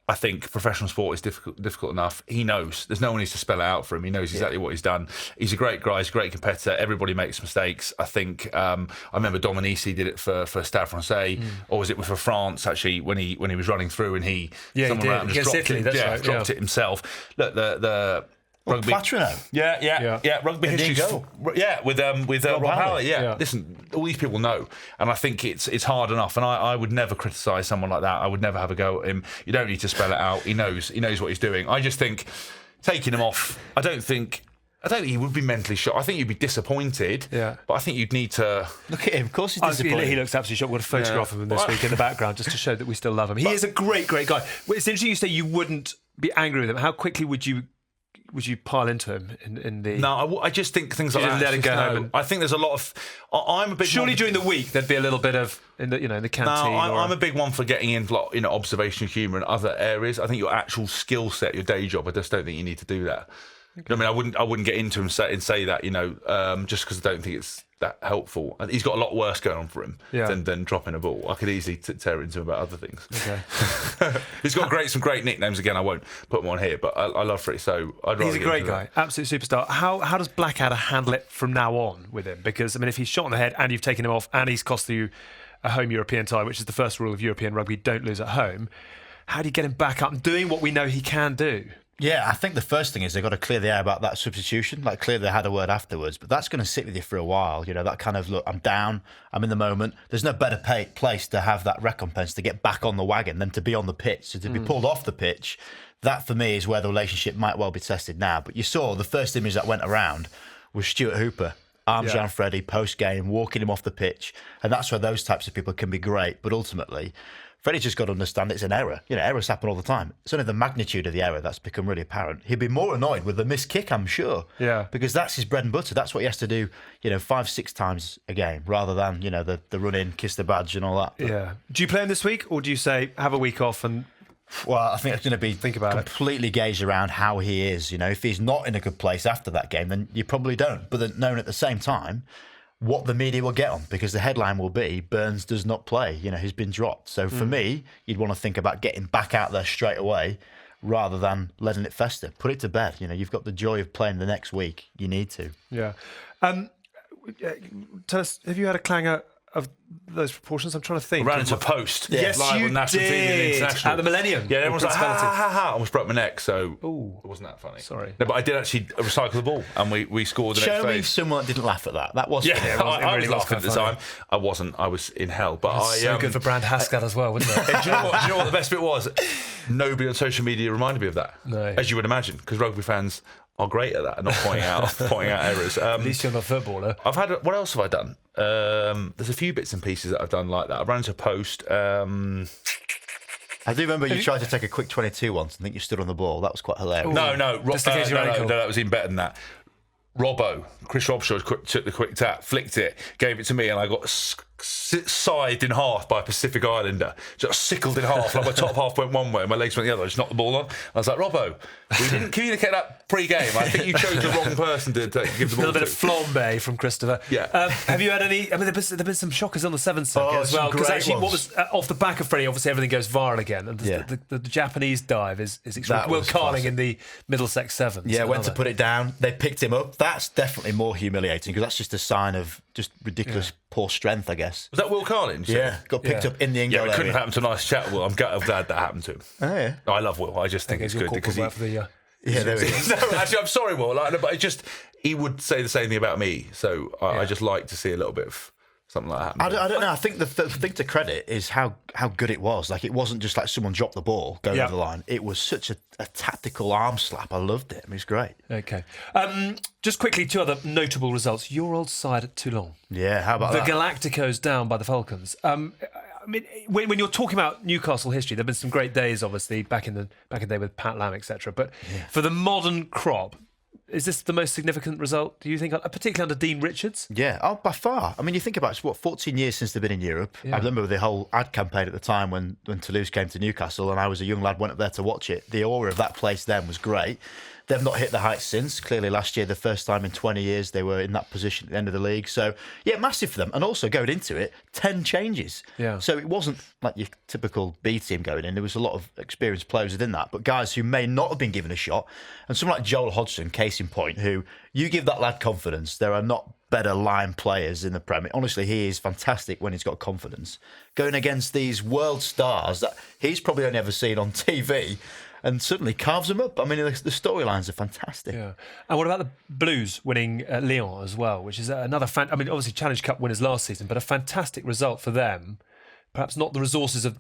I think professional sport is difficult enough. He knows. There's no one who needs to spell it out for him. He knows exactly what he's done. He's a great guy. He's a great competitor. Everybody makes mistakes. I think I remember Dominici did it for Stade Francais, or was it for France actually when he was running through and someone around just dropped Italy, it. Dropped it himself. Look, the rugby. Patrono. Yeah. Rugby history. With Rob Howlett. Yeah. Listen, all these people know, and I think it's hard enough. And I would never criticise someone like that. I would never have a go at him. You don't need to spell it out. He knows what he's doing. I just think taking him off. I don't think he would be mentally shocked. I think you'd be disappointed. Yeah. But I think you'd need to look at him. Of course, he's disappointed. He looks absolutely shocked. We've got a photograph of him this week in the background just to show that we still love him. He is a great guy. It's interesting you say you wouldn't be angry with him. How quickly would you pile into him in the? No, I just think things like that. Let him go home. I think there's a lot of. I'm a big. Surely during the week there'd be a little bit of in the canteen. No, I'm a big one for getting in observational humour in other areas. I think your actual skill set, your day job. I just don't think you need to do that. Okay. I mean, I wouldn't get into him and say that just because I don't think it's that helpful. He's got a lot worse going on for him than dropping a ball. I could easily tear into him about other things. Okay. He's got some great nicknames. Again, I won't put them on here, but I love Freddie, so I'd rather. He's a great guy, absolute superstar. How does Blackadder handle it from now on with him? Because I mean, if he's shot in the head and you've taken him off and he's cost you a home European tie, which is the first rule of European rugby, don't lose at home. How do you get him back up and doing what we know he can do? Yeah, I think the first thing is they've got to clear the air about that substitution. Like, clearly they had a word afterwards, but that's going to sit with you for a while. You know, that kind of, look, I'm down, I'm in the moment. There's no better place to have that recompense, to get back on the wagon than to be on the pitch. So to be pulled off the pitch, that for me is where the relationship might well be tested now. But you saw the first image that went around was Stuart Hooper, arms around Freddie, post-game, walking him off the pitch. And that's where those types of people can be great. But ultimately, Freddie's just got to understand it's an error. You know, errors happen all the time. It's only the magnitude of the error that's become really apparent. He'd be more annoyed with the missed kick, I'm sure. Yeah. Because that's his bread and butter. That's what he has to do, 5-6 times a game, rather than, the run in, kiss the badge and all that. But, yeah. Do you play him this week, or do you say, have a week off and... Well, I think it's going to be completely gauged around how he is. If he's not in a good place after that game, then you probably don't. But then knowing at the same time what the media will get on, because the headline will be Burns does not play, he's been dropped. So for me, you'd want to think about getting back out there straight away rather than letting it fester. Put it to bed. You've got the joy of playing the next week. You need to. Yeah. Tell us, have you had a clanger of those proportions? I'm trying to think. I ran into a post. Yes, live you on national did. TV and international. At the Millennium. Yeah, everyone's like, ha. I almost broke my neck, so it wasn't that funny. Sorry. No, but I did actually recycle the ball, and we scored the next phase. Show me someone that didn't laugh at that. That was funny. I really was laughing at the time. I wasn't. I was in hell. But so good for Brand Haskell as well, wasn't it? Do you know what the best bit was? Nobody on social media reminded me of that. No. As you would imagine, because rugby fans are great at that, not pointing out errors. At least you're not a footballer. What else have I done? There's a few bits and pieces that I've done like that. I ran into a post. I do remember you tried to take a quick 22 once and think you stood on the ball. That was quite hilarious. No, that was even better than that. Chris Robshaw took the quick tap, flicked it, gave it to me, and I got scythed in half by a Pacific Islander, just sickled in half. Like my top half went one way and my legs went the other. I just knocked the ball on. I was like, Robbo, we didn't communicate that pre-game. I think you chose the wrong person to give the ball to. A little bit of flambe from Christopher. Yeah. Have you had any? I mean, there've been some shockers on the sevens circuit as well. Because actually, what was off the back of Freddie, obviously everything goes viral again. And the Japanese dive is extreme. Will Carling in the Middlesex sevens. Yeah, went to put it down. They picked him up. That's definitely more humiliating because that's just a sign of just ridiculous poor strength, I guess. Was that Will Carling? Yeah, got picked up in the Ingle it couldn't area. happen to a nice chat, Will. I'm glad that happened to him. Oh, yeah. I love Will. I just think it's good because he. Yeah, there we go. No, actually, I'm sorry, Will. But he would say the same thing about me. So I just like to see a little bit of something like that happen. I don't know. I think the thing to credit is how good it was. Like, it wasn't just like someone dropped the ball going over the line. It was such a tactical arm slap. I loved it. I mean, it was great. Okay. Just quickly, two other notable results. Your old side at Toulon. Yeah, how about that? The Galacticos down by the Falcons. I mean, when you're talking about Newcastle history, there have been some great days, obviously, back in the day with Pat Lam, etc. But for the modern crop, is this the most significant result, do you think, particularly under Dean Richards? Yeah, by far. I mean, you think about it, it's 14 years since they've been in Europe. I remember the whole ad campaign at the time when Toulouse came to Newcastle, and I was a young lad, went up there to watch it. The aura of that place then was great. They've not hit the heights since. Clearly, last year, the first time in 20 years, they were in that position at the end of the league. So, yeah, massive for them. And also, going into it, 10 changes. Yeah. So it wasn't like your typical B team going in. There was a lot of experienced players within that, but guys who may not have been given a shot. And someone like Joel Hodgson, case in point, who you give that lad confidence. There are not better line players in the Premier. Honestly, he is fantastic when he's got confidence. Going against these world stars that he's probably only ever seen on TV. And suddenly carves them up. I mean, the storylines are fantastic. Yeah. And what about the Blues winning Lyon as well, which is another I mean, obviously Challenge Cup winners last season, but a fantastic result for them. Perhaps not the resources of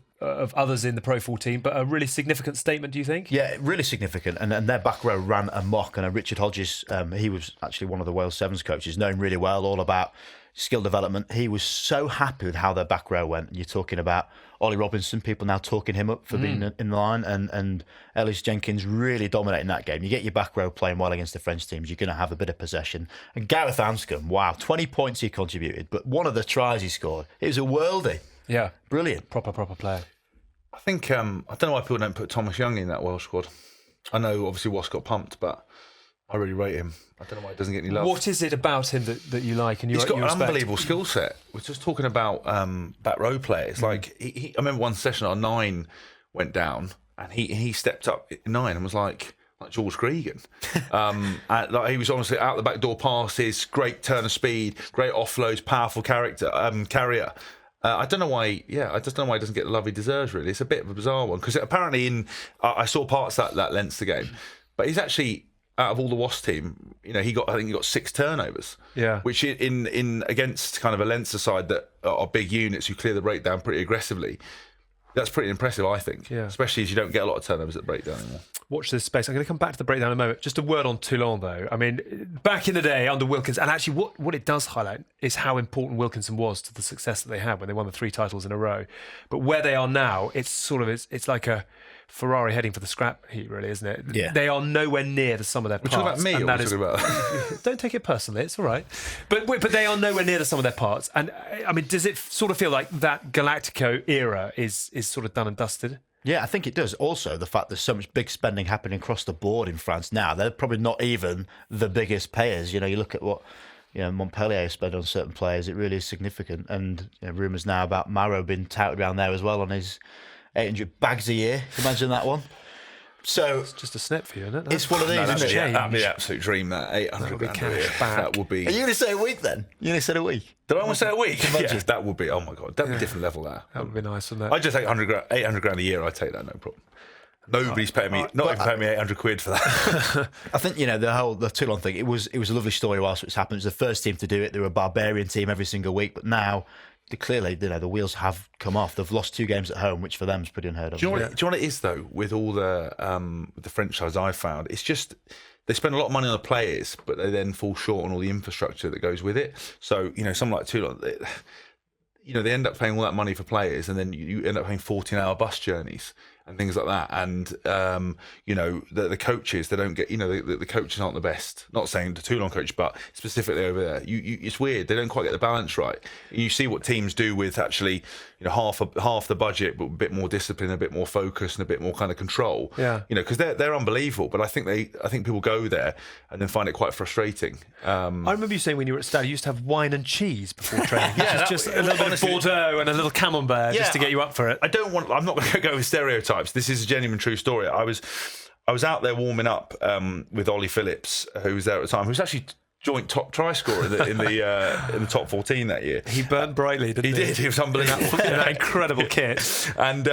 others in the Pro 14, but a really significant statement, do you think? Yeah, really significant. And their back row ran amok. And Richard Hodges, he was actually one of the Wales Sevens coaches, known really well, all about skill development. He was so happy with how their back row went. And you're talking about Ollie Robinson, people now talking him up for being in the line, and Ellis Jenkins really dominating that game. You get your back row playing well against the French teams, you're going to have a bit of possession. And Gareth Anscombe, wow, 20 points he contributed, but one of the tries he scored, it was a worldie. Yeah. Brilliant. Proper player. I think, I don't know why people don't put Thomas Young in that Welsh squad. I know, obviously, Wass got pumped, but I really rate him. I don't know why he doesn't get any love. What is it about him that you like and you He's got you an unbelievable skill set. We're just talking about back row players. Like I remember one session our 9 went down, and he stepped up at 9 and was like George Gregan. Like he was honestly out the back door passes, great turn of speed, great offloads, powerful carrier. I don't know why. Yeah, I just don't know why he doesn't get the love he deserves. Really, it's a bit of a bizarre one because apparently I saw parts of that Leinster game, but he's actually, out of all the Wasps team, I think he got 6 turnovers. Yeah. Which in against kind of a Leinster side that are big units who clear the breakdown pretty aggressively. That's pretty impressive, I think. Yeah. Especially as you don't get a lot of turnovers at breakdown anymore. Watch this space. I'm going to come back to the breakdown in a moment. Just a word on Toulon, though. I mean, back in the day under Wilkins, and actually what it does highlight is how important Wilkinson was to the success that they had when they won the 3 titles in a row. But where they are now, it's like a Ferrari heading for the scrap heap, really, isn't it? Yeah. They are nowhere near the sum of their parts. We're talking about me, or we're talking about... Don't take it personally, it's all right. But they are nowhere near the sum of their parts. And, I mean, does it sort of feel like that Galactico era is sort of done and dusted? Yeah, I think it does. Also, the fact there's so much big spending happening across the board in France now, they're probably not even the biggest payers. You look at what Montpellier spend on certain players, it really is significant. And rumours now about Marrow being touted around there as well on his 800 bags a year. Imagine that one. So it's just a snip for you, isn't it? It's one of these, isn't it? That'd be an absolute dream, that 800 grand a year. That would be... Are you going to say a week then? You going to say a week? Did I want to say a week? Yeah, that would be, oh my God, that'd be a different level there. That would be nice, wouldn't it? I'd just take 800 grand a year, I'd take that, no problem. Nobody's paying me, not even paying me 800 quid for that. I think, the Toulon thing, it was a lovely story whilst it's happened. It was the first team to do it. They were a barbarian team every single week, but now... Clearly, the wheels have come off. They've lost 2 games at home, which for them is pretty unheard of. Do you know what it is, though, with all the French sides I've found? It's just they spend a lot of money on the players, but they then fall short on all the infrastructure that goes with it. So, someone like Toulon, they end up paying all that money for players, and then you end up paying 14-hour bus journeys. and things like that. And the coaches, they don't get, the coaches aren't the best. Not saying the Toulon coach, but specifically over there, it's weird. They don't quite get the balance right. You see what teams do with actually, half the budget, but a bit more discipline, a bit more focus, and a bit more kind of control. Yeah. Because they're unbelievable. But I think people go there and then find it quite frustrating. I remember you saying when you were at Stade, you used to have wine and cheese before training. Just a little bit of honestly, Bordeaux and a little camembert just to get you up for it. I'm not going to go with stereotypes. This is a genuine true story. I was out there warming up with Ollie Phillips, who was there at the time, who was actually joint top try scorer in the top 14 that year. He burnt brightly, didn't he? He did. He was unbelievable. That incredible kit. And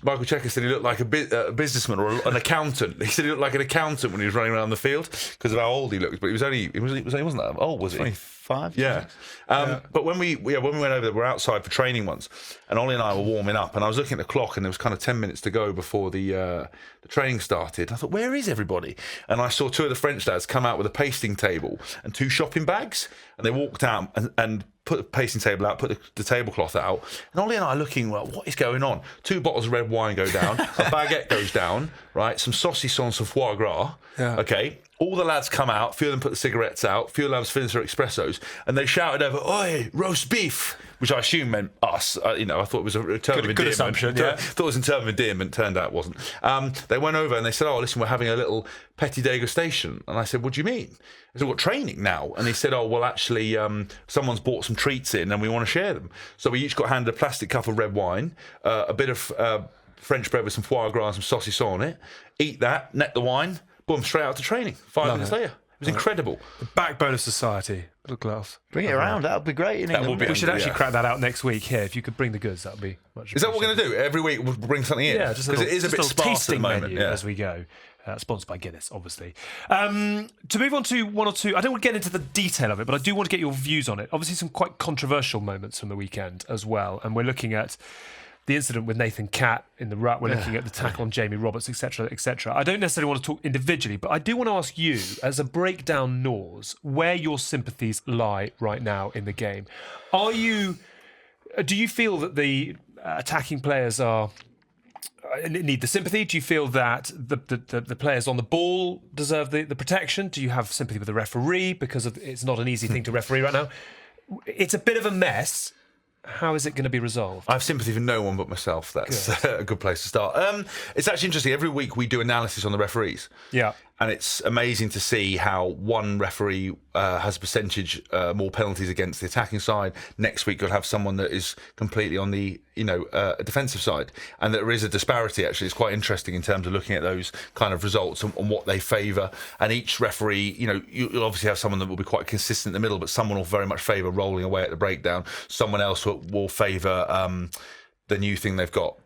Michael Checker said he looked like a businessman or an accountant. He said he looked like an accountant when he was running around the field because of how old he looked. But he wasn't that old, was he? 25. Yeah. But when we went over there, we were outside for training once, and Ollie and I were warming up, and I was looking at the clock, and there was kind of 10 minutes to go before the training started. I thought, where is everybody? And I saw two of the French lads come out with a pasting table and 2 shopping bags, and they walked out and put the pasting table out, put the tablecloth out, and Ollie and I are looking, well, what is going on? 2 bottles of red wine go down, a baguette goes down, right? Some saucisson, some foie gras, okay? All the lads come out, a few of them put the cigarettes out, a few of them finish their espressos, and they shouted over, "Oi, roast beef," which I assume meant us. I thought it was a term of endearment. Good assumption, yeah. Thought it was a term of endearment, turned out it wasn't. They went over and they said, "Oh, listen, we're having a little petit degustation." And I said, "What do you mean?" I said, "What, training now?" And he said, "Oh, well, actually, someone's bought some treats in and we want to share them." So we each got handed a plastic cup of red wine, a bit of French bread with some foie gras and some saucisson on it. Eat that, net the wine, boom, straight out to training. 5 minutes later. It was incredible. The backbone of society. Little glass. Bring it around. That would be great. We should actually crack that out next week here. If you could bring the goods, that would be much. Is that what we're going to do? Every week we'll bring something in? Yeah, just because it is a bit sparse at the moment. menu as we go. Sponsored by Guinness, obviously. To move on to one or two, I don't want to get into the detail of it, but I do want to get your views on it. Obviously, some quite controversial moments from the weekend as well, and we're looking at the incident with Nathan Catt in the rut. We're looking at the tackle on Jamie Roberts, etc., etc. I don't necessarily want to talk individually, but I do want to ask you, as a breakdown Nors, where your sympathies lie right now in the game. Do you feel that the attacking players need the sympathy? Do you feel that the players on the ball deserve the protection? Do you have sympathy with the referee because it's not an easy thing to referee right now? It's a bit of a mess. How is it going to be resolved? I have sympathy for no one but myself. That's a good place to start. It's actually interesting. Every week we do analysis on the referees. Yeah. And it's amazing to see how one referee has a percentage more penalties against the attacking side. Next week you'll have someone that is completely on the defensive side, and there is a disparity. Actually, it's quite interesting in terms of looking at those kind of results and what they favour. And each referee, you'll obviously have someone that will be quite consistent in the middle, but someone will very much favour rolling away at the breakdown. Someone else will favour the new thing they've got.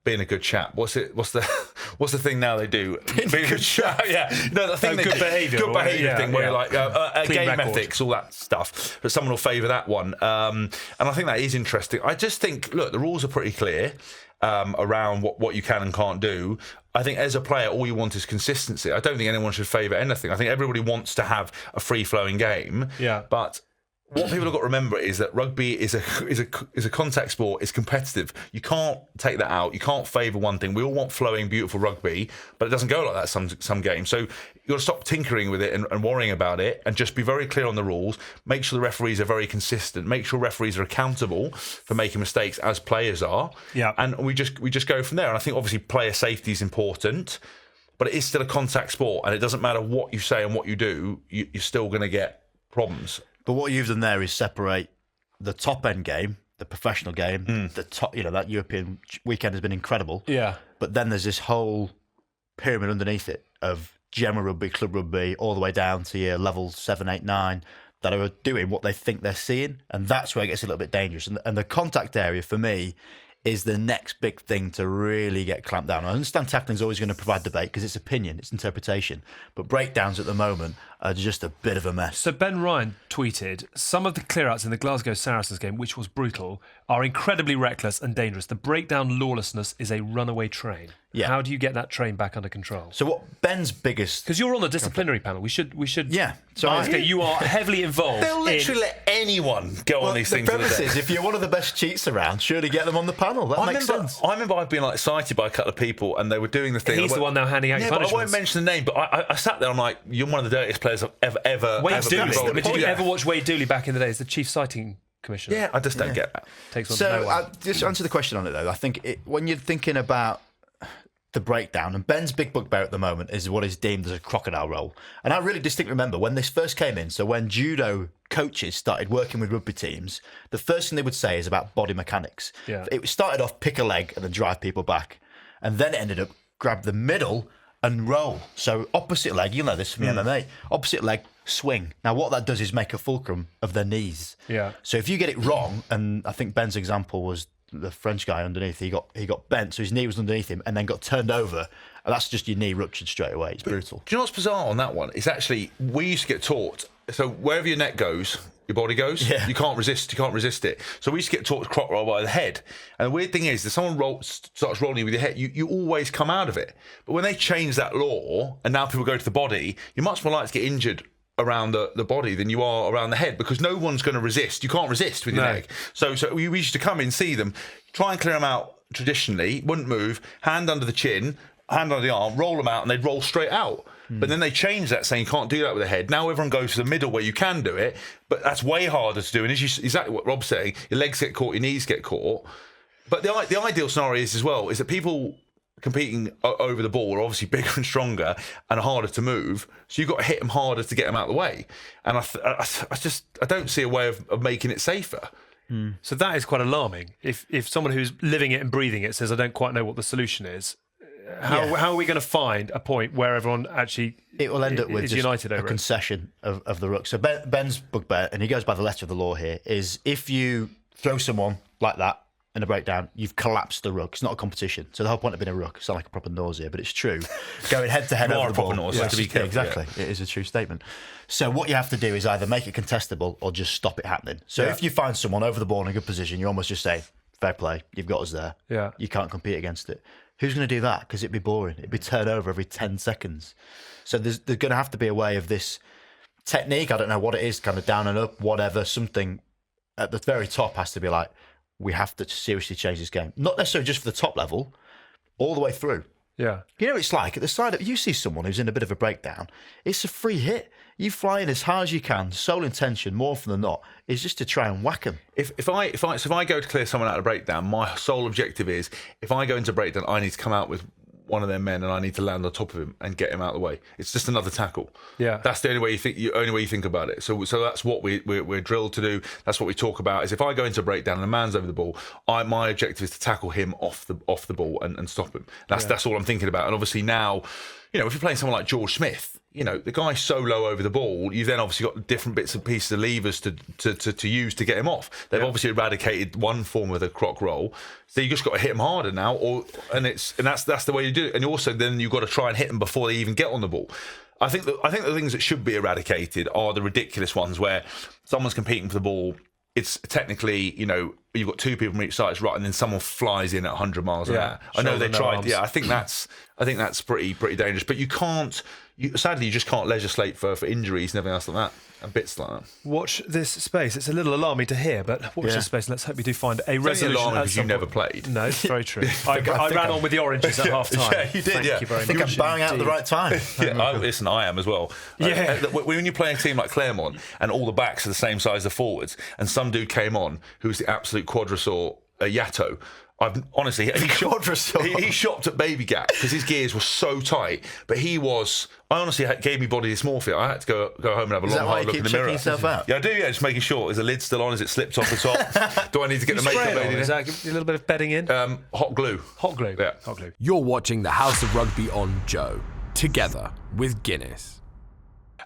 Being a good chap. What's the thing now they do? Being a good chap. Yeah. No, the thing. Good behaviour. Good behaviour thing where you're like game record. Ethics, all that stuff. But someone will favour that one. And I think that is interesting. I just think, look, the rules are pretty clear around what you can and can't do. I think as a player, all you want is consistency. I don't think anyone should favour anything. I think everybody wants to have a free-flowing game. Yeah. But what people have got to remember is that rugby is a contact sport. It's competitive. You can't take that out. You can't favour one thing. We all want flowing, beautiful rugby, but it doesn't go like that some games. So you've got to stop tinkering with it and worrying about it, and just be very clear on the rules. Make sure the referees are very consistent. Make sure referees are accountable for making mistakes, as players are. Yeah. And we just go from there. And I think obviously player safety is important, but it is still a contact sport, and it doesn't matter what you say and what you do. You're still going to get problems. But what you've done there is separate the top end game, the professional game, the top. That European weekend has been incredible. Yeah. But then there's this whole pyramid underneath it of general rugby, club rugby, all the way down to your level 7, 8, 9 that are doing what they think they're seeing, and that's where it gets a little bit dangerous. And the contact area for me is the next big thing to really get clamped down. I understand tackling is always going to provide debate because it's opinion, it's interpretation. But breakdowns at the moment are just a bit of a mess. So Ben Ryan tweeted, some of the clear-outs in the Glasgow Saracens game, which was brutal, are incredibly reckless and dangerous. The breakdown lawlessness is a runaway train. Yeah. How do you get that train back under control? So what Ben's biggest... Because you're on the disciplinary panel. We should. Yeah. So you are heavily involved. They'll literally let anyone go on these things. The premise is, if you're one of the best cheats around, surely get them on the panel. That makes sense. I remember I've been like cited by a couple of people, and they were doing the thing. He's the one now handing out your punishments. But I won't mention the name. But I sat there. I'm like, you're one of the dirtiest players I've ever Wade been involved Dooley. in. Did you ever watch Wade Dooley back in the day as the chief citing commissioner? Yeah, I just don't get that. Takes one to know one. Just answer the question on it though. I think when you're thinking about the breakdown, and Ben's big bugbear at the moment is what is deemed as a crocodile roll. And I really distinctly remember when this first came in, so when judo coaches started working with rugby teams, the first thing they would say is about body mechanics. Yeah. It started off pick a leg and then drive people back. And then it ended up grab the middle and roll. So opposite leg, you know this from the MMA, opposite leg, swing. Now what that does is make a fulcrum of their knees. Yeah. So if you get it wrong, and I think Ben's example was the French guy underneath, he got bent, so his knee was underneath him and then got turned over, and that's just your knee ruptured straight away. It's brutal. Do you know what's bizarre on that one? It's actually, we used to get taught, so wherever your neck goes, your body goes. Yeah. You can't resist it. So we used to get taught to croc roll by the head. And the weird thing is, if someone starts rolling you with your head, you always come out of it. But when they change that law, and now people go to the body, you're much more likely to get injured around the body than you are around the head, because no one's going to resist. You can't resist with your leg. So we used to come in, see them, try and clear them out traditionally, wouldn't move, hand under the chin, hand under the arm, roll them out, and they'd roll straight out. But then they changed that, saying you can't do that with the head. Now everyone goes to the middle where you can do it, but that's way harder to do. And exactly what Rob's saying, your legs get caught, your knees get caught. But the ideal scenario is as well, is that people competing over the ball are obviously bigger and stronger and harder to move, so you've got to hit them harder to get them out of the way. And I don't see a way of making it safer. So that is quite alarming. If someone who's living it and breathing it says, I don't quite know what the solution is, how are we going to find a point where everyone actually it will end up with is just united over a concession of the ruck? So Ben's bugbear, and he goes by the letter of the law here, is if you throw someone like that in a breakdown, you've collapsed the ruck. It's not a competition. So the whole point of being a ruck, it's not like a proper nausea, but it's true. Going head to head over the ball. Nausea, to be careful, exactly. Yeah. It is a true statement. So what you have to do is either make it contestable or just stop it happening. So if you find someone over the ball in a good position, you almost just say, fair play, you've got us there. Yeah. You can't compete against it. Who's going to do that? Because it'd be boring. It'd be turned over every 10 seconds. So there's going to have to be a way of this technique. I don't know what it is, kind of down and up, whatever. Something at the very top has to be like, we have to seriously change this game. Not necessarily just for the top level, all the way through. Yeah. You know what it's like? At the side of, you see someone who's in a bit of a breakdown, it's a free hit. You fly in as hard as you can. Sole intention, more often than not, is just to try and whack them. If I go to clear someone out of breakdown, my sole objective is, if I go into breakdown, I need to come out with one of their men and I need to land on top of him and get him out of the way. It's just another tackle. Yeah, that's the only way you think about it. So that's what we're drilled to do. That's what we talk about. Is if I go into a breakdown and a man's over the ball, my objective is to tackle him off the ball and stop him. That's all I'm thinking about. And obviously now, if you're playing someone like George Smith, the guy's so low over the ball, you've then obviously got different bits and pieces of levers to use to get him off. They've obviously eradicated one form of the croc roll, so you just got to hit him harder now, and that's the way you do it. And also then you've got to try and hit them before they even get on the ball. I think the things that should be eradicated are the ridiculous ones where someone's competing for the ball. It's technically, you've got two people from each side, it's right, and then someone flies in at 100 miles an hour. I know they tried. Yeah, I think that's pretty dangerous. But you can't. Sadly, you just can't legislate for injuries and everything else like that, and bits like that. Watch this space. It's a little alarming to hear, but watch this space. Let's hope we do find a resolution. It's only alarming because you never played. No, it's very true. I ran on with the oranges at half time. Yeah, you did. Thank you very I think much. I'm bowing out at the right time. Listen, I am as well. Yeah. When you play a team like Claremont and all the backs are the same size as the forwards, and some dude came on who's the absolute quadrisaur, Yato. Honestly, he shopped at Baby Gap because his gears were so tight. But I honestly gave me body dysmorphia. I had to go home and have a long hard look in the mirror. Is that why you keep checking yourself out? Yeah, I do. Yeah, just making sure. Is the lid still on? Is it slipped off the top? Do I need to get the makeup lady? Is that a little bit of bedding in? Hot glue. Hot glue. Yeah. Hot glue. You're watching the House of Rugby on Joe, together with Guinness.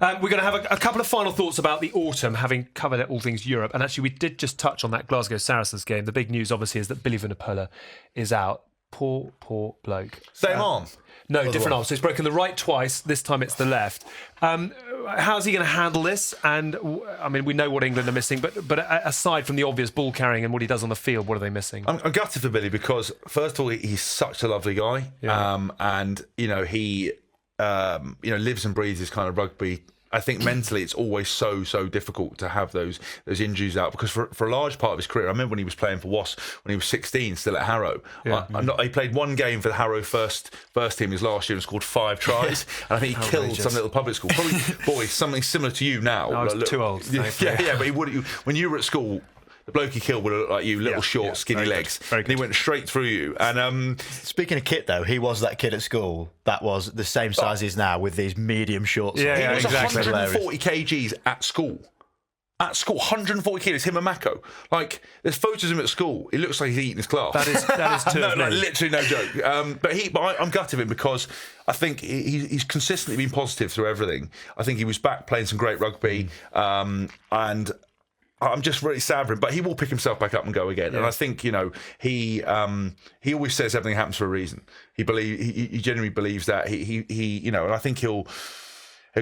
We're going to have a couple of final thoughts about the autumn, having covered all things Europe. And actually, we did just touch on that Glasgow Saracens game. The big news, obviously, is that Billy Vunipola is out. Poor bloke. Same arm. No, different arm. So he's broken the right twice. This time it's the left. How's he going to handle this? And I mean, we know what England are missing, but aside from the obvious ball carrying and what he does on the field, what are they missing? I'm gutted for Billy because, first of all, he's such a lovely guy, and he lives and breathes this kind of rugby. I think mentally it's always so difficult to have those injuries out, because for a large part of his career, I remember when he was playing for Wasps when he was 16, still at Harrow. He played one game for the Harrow first team his last year and scored 5 tries. And I think he killed some little public school. Probably, boy, something similar to you now. I was too old. Yeah, but he would, when you were at school, the bloke he killed would look like you, little short, skinny legs. And he went straight through you. And speaking of kit, though, he was that kid at school that was the same size he is now with these medium shorts. He was 140 kgs at school. At school, 140 kilos, him and Mako. Like, there's photos of him at school. It looks like he's eating his class. That is too. No, literally no joke. But I'm gutted of him because I think he's consistently been positive through everything. I think he was back playing some great rugby, and I'm just really sad for him, but he will pick himself back up and go again. Yeah. And I think, he always says everything happens for a reason. He genuinely believes that. And I think he'll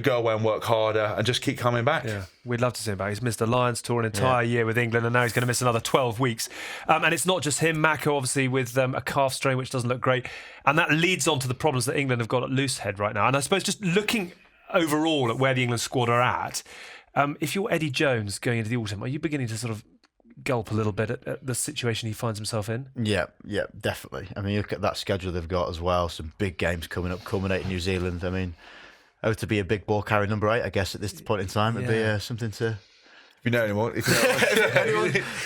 go away and work harder and just keep coming back. Yeah, we'd love to see him back. He's missed a Lions tour an entire year with England, and now he's going to miss another 12 weeks. And it's not just him. Mako, obviously, with a calf strain, which doesn't look great. And that leads on to the problems that England have got at loose head right now. And I suppose just looking overall at where the England squad are at, if you're Eddie Jones going into the autumn, are you beginning to sort of gulp a little bit at the situation he finds himself in? Yeah, definitely. I mean, look at that schedule they've got as well. Some big games coming up, culminating New Zealand. I mean, to be a big ball carrier number 8, I guess, at this point in time, it'd be something to... If you know anyone,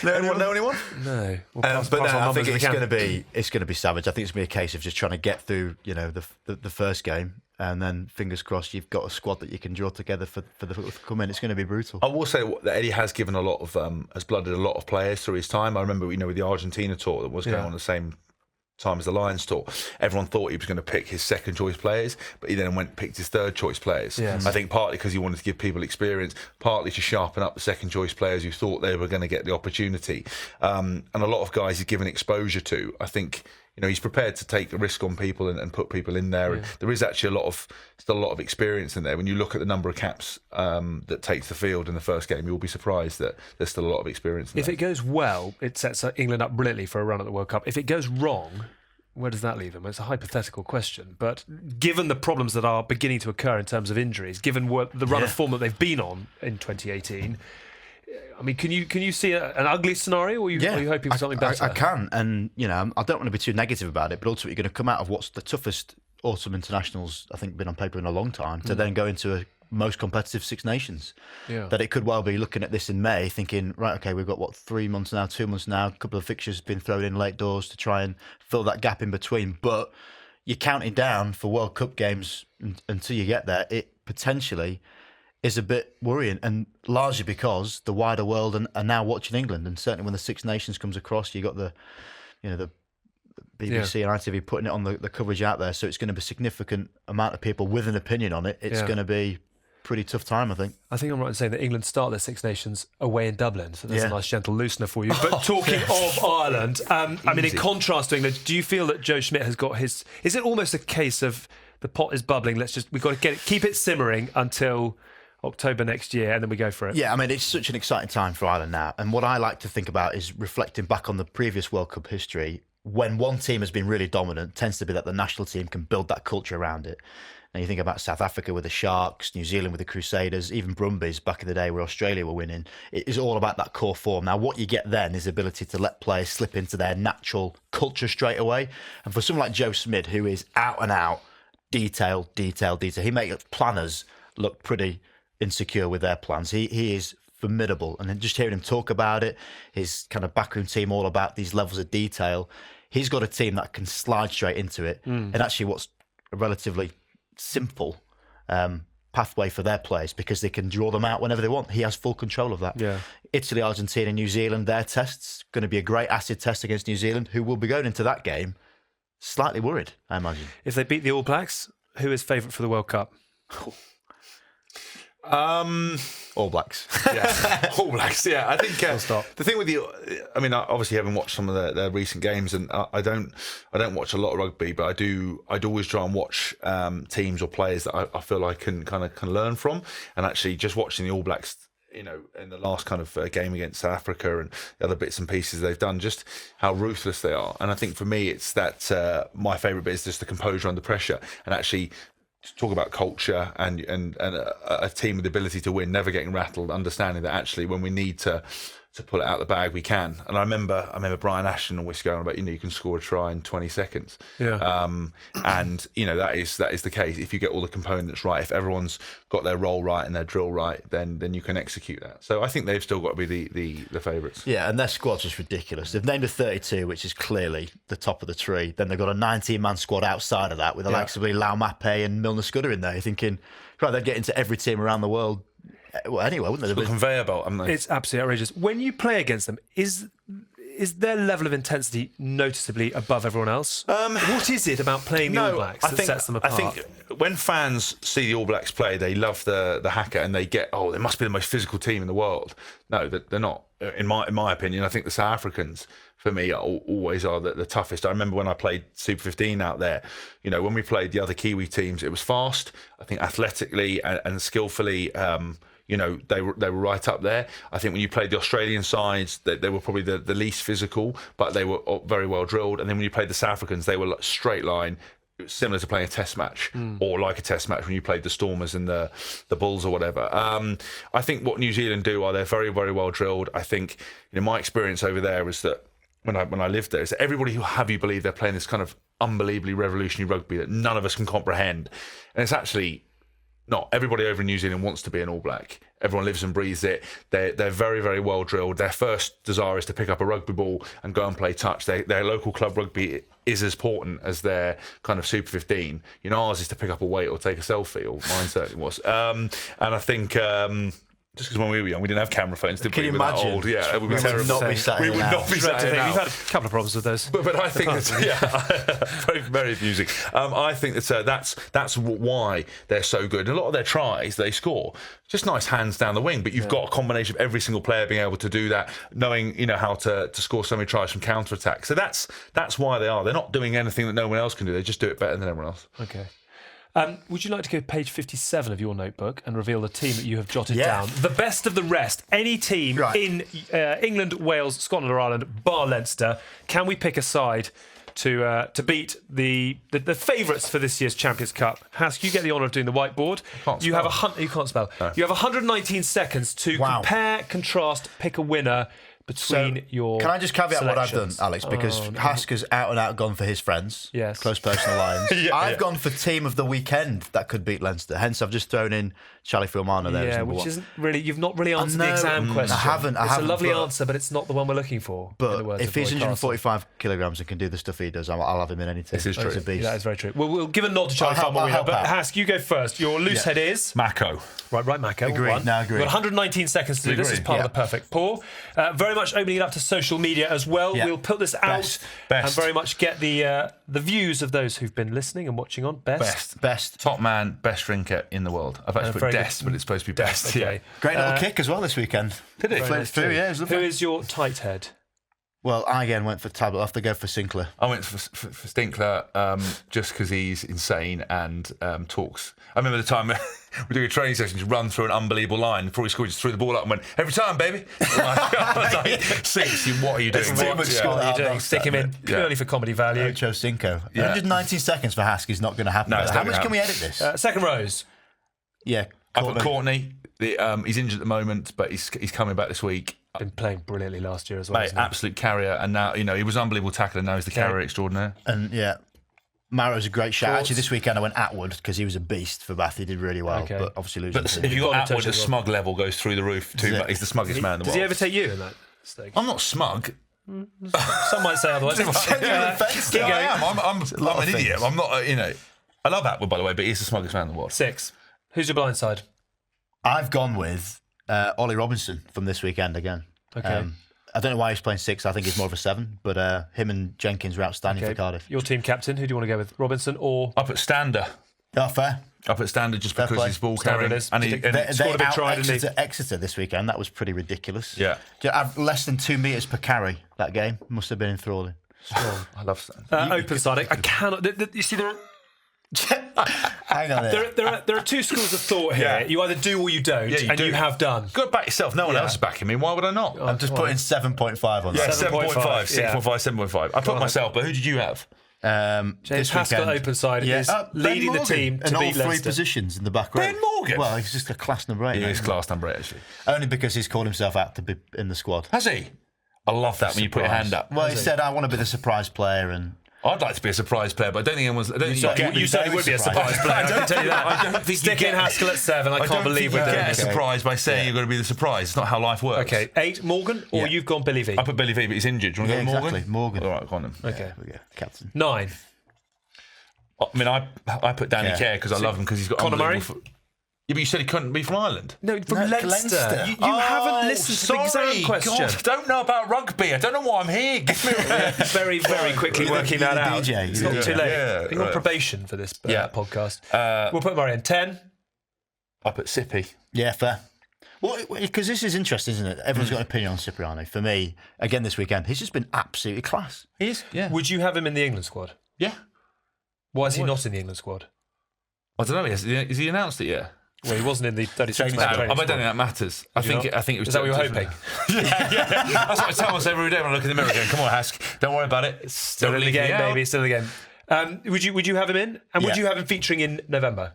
anyone know anyone? No. I think it's going to be savage. I think it's going to be a case of just trying to get through, the first game, and then fingers crossed you've got a squad that you can draw together for the come in. It's going to be brutal. I will say that Eddie has given has blooded a lot of players through his time. I remember, with the Argentina tour that was going on the same time as the Lions tour, everyone thought he was going to pick his second choice players, but he then picked his third choice players. I think partly because he wanted to give people experience, partly to sharpen up the second choice players who thought they were going to get the opportunity. And a lot of guys he's given exposure to. I think he's prepared to take a risk on people and put people in there. And there is actually still a lot of experience in there. When you look at the number of caps that takes the field in the first game, you'll be surprised that there's still a lot of experience in there. If it goes well, it sets England up brilliantly for a run at the World Cup. If it goes wrong, where does that leave them? It's a hypothetical question, but given the problems that are beginning to occur in terms of injuries, given the run of form that they've been on in 2018, I mean, can you see an ugly scenario, or are you hoping for something better? I can, and I don't want to be too negative about it, but ultimately you're going to come out of what's the toughest autumn internationals I think been on paper in a long time to then go into a most competitive Six Nations. That it could well be looking at this in May, thinking, right, okay, we've got 3 months now, 2 months now, a couple of fixtures been thrown in late doors to try and fill that gap in between, but you're counting down for World Cup games until you get there. It potentially is a bit worrying, and largely because the wider world are now watching England, and certainly when the Six Nations comes across, you got the BBC and ITV putting it on the coverage out there, so it's going to be a significant amount of people with an opinion on it. It's going to be pretty tough time, I think. I think I'm right in saying that England start their Six Nations away in Dublin, so that's a nice gentle loosener for you. But talking of Ireland, I mean, in contrast to England, do you feel that Joe Schmidt has got his... Is it almost a case of the pot is bubbling, we've got to keep it simmering until October next year, and then we go for it? Yeah, I mean, it's such an exciting time for Ireland now, and what I like to think about is reflecting back on the previous World Cup history. When one team has been really dominant, tends to be that the national team can build that culture around it. And you think about South Africa with the Sharks, New Zealand with the Crusaders, even Brumbies back in the day where Australia were winning. It is all about that core form. Now, what you get then is the ability to let players slip into their natural culture straight away. And for someone like Joe Schmidt, who is out and out, detail, he makes planners look pretty insecure with their plans. He is formidable. And then just hearing him talk about it, his kind of backroom team all about these levels of detail, he's got a team that can slide straight into it. And actually what's a relatively simple pathway for their players, because they can draw them out whenever they want. He has full control of that. Italy, Argentina, New Zealand, their tests going to be a great acid test against New Zealand, who will be going into that game slightly worried, I imagine. If they beat the All Blacks, who is favourite for the World Cup? All Blacks. Yeah, All Blacks. Yeah, I think stop. the thing with I mean, I obviously haven't watched some of their recent games, and I don't watch a lot of rugby, but I'd always try and watch teams or players that I feel I can learn from, and actually just watching the All Blacks, you know, in the last kind of game against South Africa and the other bits and pieces they've done, just how ruthless they are. And I think for me, it's that my favourite bit is just the composure under pressure, and actually talk about culture and a team with the ability to win, never getting rattled, understanding that actually when we need to pull it out the bag, we can. And I remember Brian Ashton always going about, you know, you can score a try in 20 seconds. Yeah. And you know, that is the case. If you get all the components right, if everyone's got their role right and their drill right, then you can execute that. So I think they've still got to be the favourites. Yeah, and their squad's just ridiculous. They've named a 32, which is clearly the top of the tree. Then they've got a 19-man squad outside of that with the likes of Lau Mape and Milner Scudder in there. You're thinking, right, they'd get into every team around the world. Well, anyway, wouldn't they? The conveyor belt, haven't they? It's absolutely outrageous. When you play against them, is their level of intensity noticeably above everyone else? What is it about playing the All Blacks that sets them apart? I think when fans see the All Blacks play, they love the haka and they get, they must be the most physical team in the world. No, they're not. In my opinion, I think the South Africans, for me, always are the toughest. I remember when I played Super 15 out there, you know, when we played the other Kiwi teams, it was fast. I think athletically and skillfully, you know, they were right up there. I think when you played the Australian sides, they were probably the least physical, but they were very well drilled. And then when you played the South Africans, they were like straight line. It was similar to playing a test match, or like a test match when you played the Stormers and the Bulls or whatever. I think what New Zealand do they're very, very well drilled. I think, you know, my experience over there was that when I lived there, is that everybody who have you believe they're playing this kind of unbelievably revolutionary rugby that none of us can comprehend. And it's actually not. Everybody over in New Zealand wants to be an All Black. Everyone lives and breathes it. They're very, very well drilled. Their first desire is to pick up a rugby ball and go and play touch. Their local club rugby is as important as their kind of Super 15. You know, ours is to pick up a weight or take a selfie, or mine certainly was. And I think just because when we were young, we didn't have camera phones, did we? Can you imagine? Old. Yeah, it would be We terrible. would not be sat We here would now. not be sat here now. We've had a couple of problems with those. But I think that's very, very amusing. I think that's why they're so good. A lot of their tries they score just nice hands down the wing, but you've got a combination of every single player being able to do that, knowing, you know, how to score so many tries from counter attack. So that's why they are. They're not doing anything that no one else can do. They just do it better than everyone else. Okay. Would you like to go to page 57 of your notebook and reveal the team that you have jotted down? The best of the rest. Any team in England, Wales, Scotland or Ireland, bar Leinster. Can we pick a side to beat the favourites for this year's Champions Cup? Hask, you get the honour of doing the whiteboard. You can't spell. No. You have 119 seconds to compare, contrast, pick a winner between your Can I just caveat what I've done, selections. Alex? Because Hask has out and out gone for his friends. Yes. Close personal lines. I've gone for team of the weekend that could beat Leinster. Hence, I've just thrown in Charlie Filmano there as number which one. isn't really, you've not really answered the know. exam question. I haven't, It's a lovely but- answer, but it's not the one we're looking for. in the But words if of he's Roy Castle. 145 kilograms and can do the stuff he does, I'll have him in any team. This is true. He's a beast. That is very true. Well, we'll give a nod to Charlie I'll Farmer, help but out. Hask, you go first. Your loose head is Mako. right, Mako. Agreed. One. No, agreed. We've got 119 seconds to do this. This is part of the perfect pour. Very much opening it up to social media as well. Yeah. We'll put this out and very much get the views of those who've been listening and watching on. Best. Top man, best drinker in the world. I've actually put very Dest, but it's supposed to be best. Okay. Yeah. Great little kick as well this weekend. Did it? Flipped through, yeah. It was Who lovely. is your tight head? Well, I again went for Tablet. I'll have to go for Sinclair. I went for Stinkler just because he's insane and talks. I remember the time we were doing a training session to run through an unbelievable line. Before he scored, he just threw the ball up and went, every time, baby. I was like, Six, what are you doing? too much score. What are you doing? I'll Stick him in purely for comedy value. Ocho Cinco. 119 seconds for Hask is not going to happen. No, it's How not much gonna can we edit this? Second rows. Yeah. I put Courtney. He's injured at the moment, but he's coming back this week. Been playing brilliantly last year as well. Mate, absolute carrier. And now, you know, he was an unbelievable tackler. Now he's the carrier extraordinaire. And Maro's a great shout. Actually, this weekend I went Atwood because he was a beast for Bath. He did really well, Okay. but obviously losing. But to if him. you got Atwood, the as well. smug level goes through the roof too. it? He's the smuggest man in the Does world. he overtake you in that stage? I'm not smug. Some might say otherwise. Keep I am. I'm lot an of idiot. things. I'm not. You know, I love Atwood, by the way, but he's the smuggest man in the world. 6. Who's your blind side? I've gone with Ollie Robinson from this weekend again. Okay. I don't know why he's playing 6. I think he's more of a 7. But him and Jenkins were outstanding for Cardiff. Your team captain. Who do you want to go with? Robinson or? I put Stander. Oh, fair. Up at Standard just Fair because play. he's ball Standard carrying. is. And he scored a big try, didn't he? Exeter this weekend. That was pretty ridiculous. Yeah. Less than 2 metres per carry, that game. Must have been enthralling. I love Standard. Open side. I cannot. You see, there Hang on are two schools of thought here. Yeah. You either do or you don't, Yeah, you and do. you have done. Go back yourself. No one else is backing me. Why would I not? I'm just putting 7.5 on Yeah, that. 7.5, 7.5, 6.5, 7.5. I put myself, but who did you have? James This Haskell, weekend. open side, is Ben leading the Morgan team to in all beat 3 Leinster. positions in the back row. Ben Morgan? Well, he's just a class number 8. He mate. is class number 8, actually. Only because he's called himself out to be in the squad. Has he? I love that when you put your hand up. Well, he said, I want to be the surprise player. And I'd like to be a surprise player, but I don't think anyone's. I don't think You certainly would be a surprise player. I can tell you that. I don't think Stick you in get- Haskell at 7. I I can't don't believe think we're you doing get a this. surprise by saying you're going to be the surprise. It's not how life works. Okay, 8 Morgan, or Yeah. you've gone Billy V. I put Billy V, but he's injured. Do you want to Yeah, go with exactly. Morgan? Morgan. All right, go on then. Okay, there we go. Captain. 9. I mean, I put Danny Care. Care because I love him because he's got Conor Murray? unbelievable Yeah, but you said he couldn't be from Ireland. No, from No, Leinster. Leinster. You haven't listened to the exam question. God, I don't know about rugby. I don't know why I'm here. Give me Very, very quickly working that out. DJ. It's not too late. Yeah, You're on right. probation for this Yeah. podcast. We'll put Murray in 10. I put Sippy. Yeah, fair. Well, because this is interesting, isn't it? Everyone's got an opinion on Cipriani. For me, again this weekend, he's just been absolutely class. He is, yeah. Would you have him in the England squad? Yeah. Why is he not in the England squad? I don't know. Has he announced it yet? Well, he wasn't in the 36 No, man I training don't think squad. that matters. I Did you think not? it was. Is that what you're hoping? yeah. That's what I tell myself every day when I look in the mirror. Going, come on, Hask. Don't worry about it. Still Don't in the leave me game, out. baby. Still in the game. Would you have him in? And would Yeah. you have him featuring in November?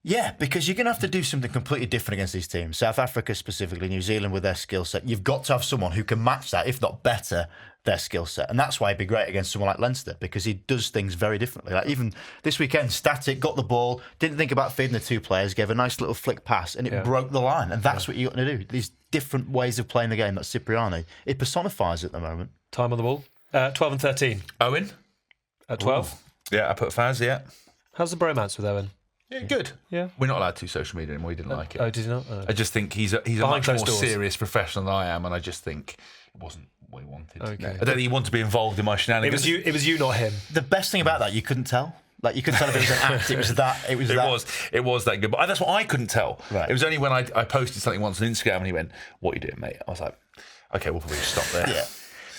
Yeah, because you're going to have to do something completely different against these teams. South Africa specifically, New Zealand with their skill set. You've got to have someone who can match that, if not better, their skill set. And that's why he'd be great against someone like Leinster, because he does things very differently. Like even this weekend, static, got the ball, didn't think about feeding the 2 players, gave a nice little flick pass, and it broke the line. And that's what you're going to do. These different ways of playing the game that Cipriani, it personifies at the moment. Time on the ball. 12 and 13. Owen. At 12. Yeah, I put Faz. Yeah. How's the bromance with Owen? Yeah, good. Yeah. We're not allowed to social media anymore. He didn't like it. Oh, did you not? Oh. I just think he's a much more closed doors. serious professional than I am, and I just think it wasn't what he wanted. Okay. I don't think he wanted to be involved in my shenanigans. It was you, not him. The best thing about that, you couldn't tell. Like you couldn't tell if it was an act. It was that. It was that. It was that good. But that's what I couldn't tell. Right. It was only when I posted something once on Instagram and he went, "What are you doing, mate?" I was like, "Okay, we'll probably just stop there." Yeah.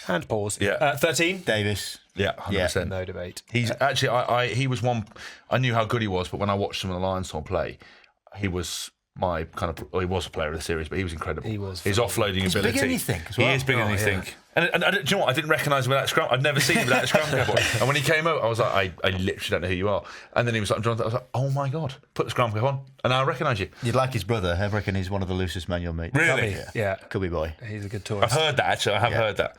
And pause. Yeah. 13. Davis. Yeah, 100%. No debate. He's actually, he was one. I knew how good he was, but when I watched him on the Lions side play, he was my kind of. Well, he was a player of the series, but he was incredible. He was His offloading He's ability. bigger than you think as He well. is bigger than you yeah. think. And do you know what? I didn't recognise him without a scrum. I'd never seen him without a scrum cap on. And when he came out, I was like, I literally don't know who you are. And then he was like, Jonathan. I was like, oh my god, put the scrum cap on, and I recognise you. You'd like his brother. I reckon he's one of the loosest men you'll meet. Really? Yeah. Cubby boy. He's a good I've tourist. heard that actually. I have heard that.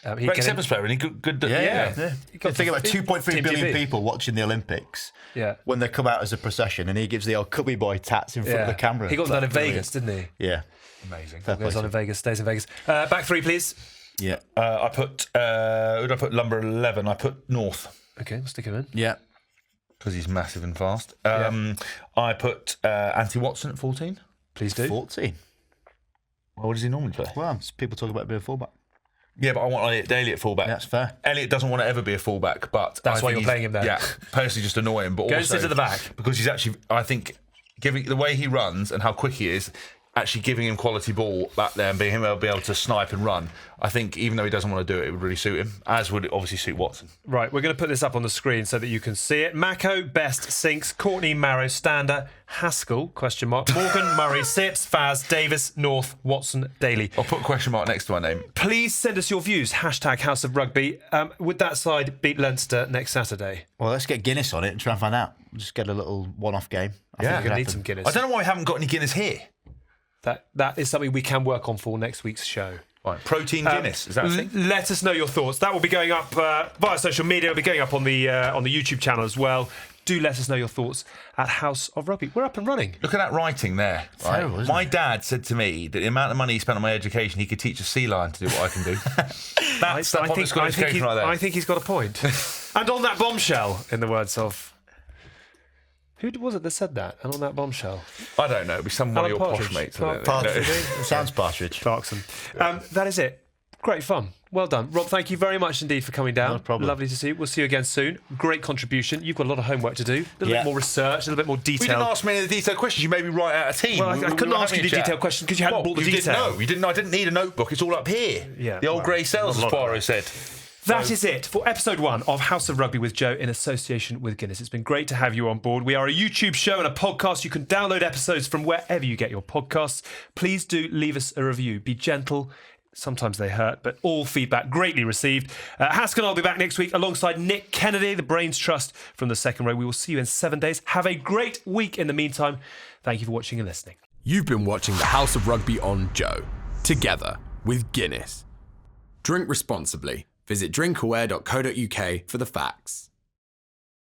He Great can- Sevens player, and he good. Yeah. got Think about Team 2.3 billion GB. people watching the Olympics. Yeah. When they come out as a procession, and he gives the old Cubby boy tats in front of the camera. He got It's that like in brilliant. Vegas, didn't he? Yeah. Amazing. Fair Goes play on to in Vegas, stays in Vegas. Back 3, please. Yeah. I put. Who did I put? Number 11. I put North. Okay, we'll stick him in. Yeah. Because he's massive and fast. I put Anthony Watson at 14. Please do. 14. Well, what does he normally play? Well, people talk about being a fullback. Yeah, but I want Elliot Daly at fullback. That's fair. Elliot doesn't want to ever be a fullback, but That's I why think you're he's- playing him there. Yeah, personally just annoy him, but Go also sit at the back. because he's actually. I think giving the way he runs and how quick he is. Actually giving him quality ball back there and being him be able to snipe and run. I think even though he doesn't want to do it, it would really suit him, as would it obviously suit Watson. Right, we're going to put this up on the screen so that you can see it. Mako, Best, Sinks, Courtney, Marrow, Stander, Haskell, question mark, Morgan, Murray, Sips, Faz, Davis, North, Watson, Daly. I'll put a question mark next to my name. Please send us your views. Hashtag House of Rugby. Would that side beat Leinster next Saturday? Well, let's get Guinness on it and try and find out. Just get a little one-off game. I think We're it going to could need happen. some Guinness. I don't know why we haven't got any Guinness here. That is something we can work on for next week's show. Right, protein Guinness, is that a thing? Let us know your thoughts. That will be going up via social media. It'll be going up on the YouTube channel as well. Do let us know your thoughts at House of Rugby. We're up and running. Look at that writing there. Right? Terrible, isn't My it? dad said to me that the amount of money he spent on my education, he could teach a sea lion to do what I can do. That's that public school education right there. I think he's got a point. And on that bombshell, in the words of... Who was it that said that? And on that bombshell? I don't know. It'd be some one of Alan your posh Partridge. mates. I don't think. Partridge. Sounds partridge. Clarkson. That is it. Great fun. Well done. Rob, thank you very much indeed for coming down. No problem. Lovely to see you. We'll see you again soon. Great contribution. You've got a lot of homework to do. A little bit more research, a little bit more detail. We didn't ask me any of the detailed questions. You made me write out a team. Well, I couldn't ask you the detailed detailed question because you hadn't brought the detail. You didn't. I didn't need a notebook. It's all up here. Yeah, the old grey cells, as Poirot said. That is it for episode 1 of House of Rugby with Joe in association with Guinness. It's been great to have you on board. We are a YouTube show and a podcast. You can download episodes from wherever you get your podcasts. Please do leave us a review. Be gentle. Sometimes they hurt, but all feedback greatly received. Haskell and I'll be back next week alongside Nick Kennedy, the Brains Trust from the second row. We will see you in 7 days. Have a great week in the meantime. Thank you for watching and listening. You've been watching the House of Rugby on Joe, together with Guinness. Drink responsibly. Visit drinkaware.co.uk for the facts.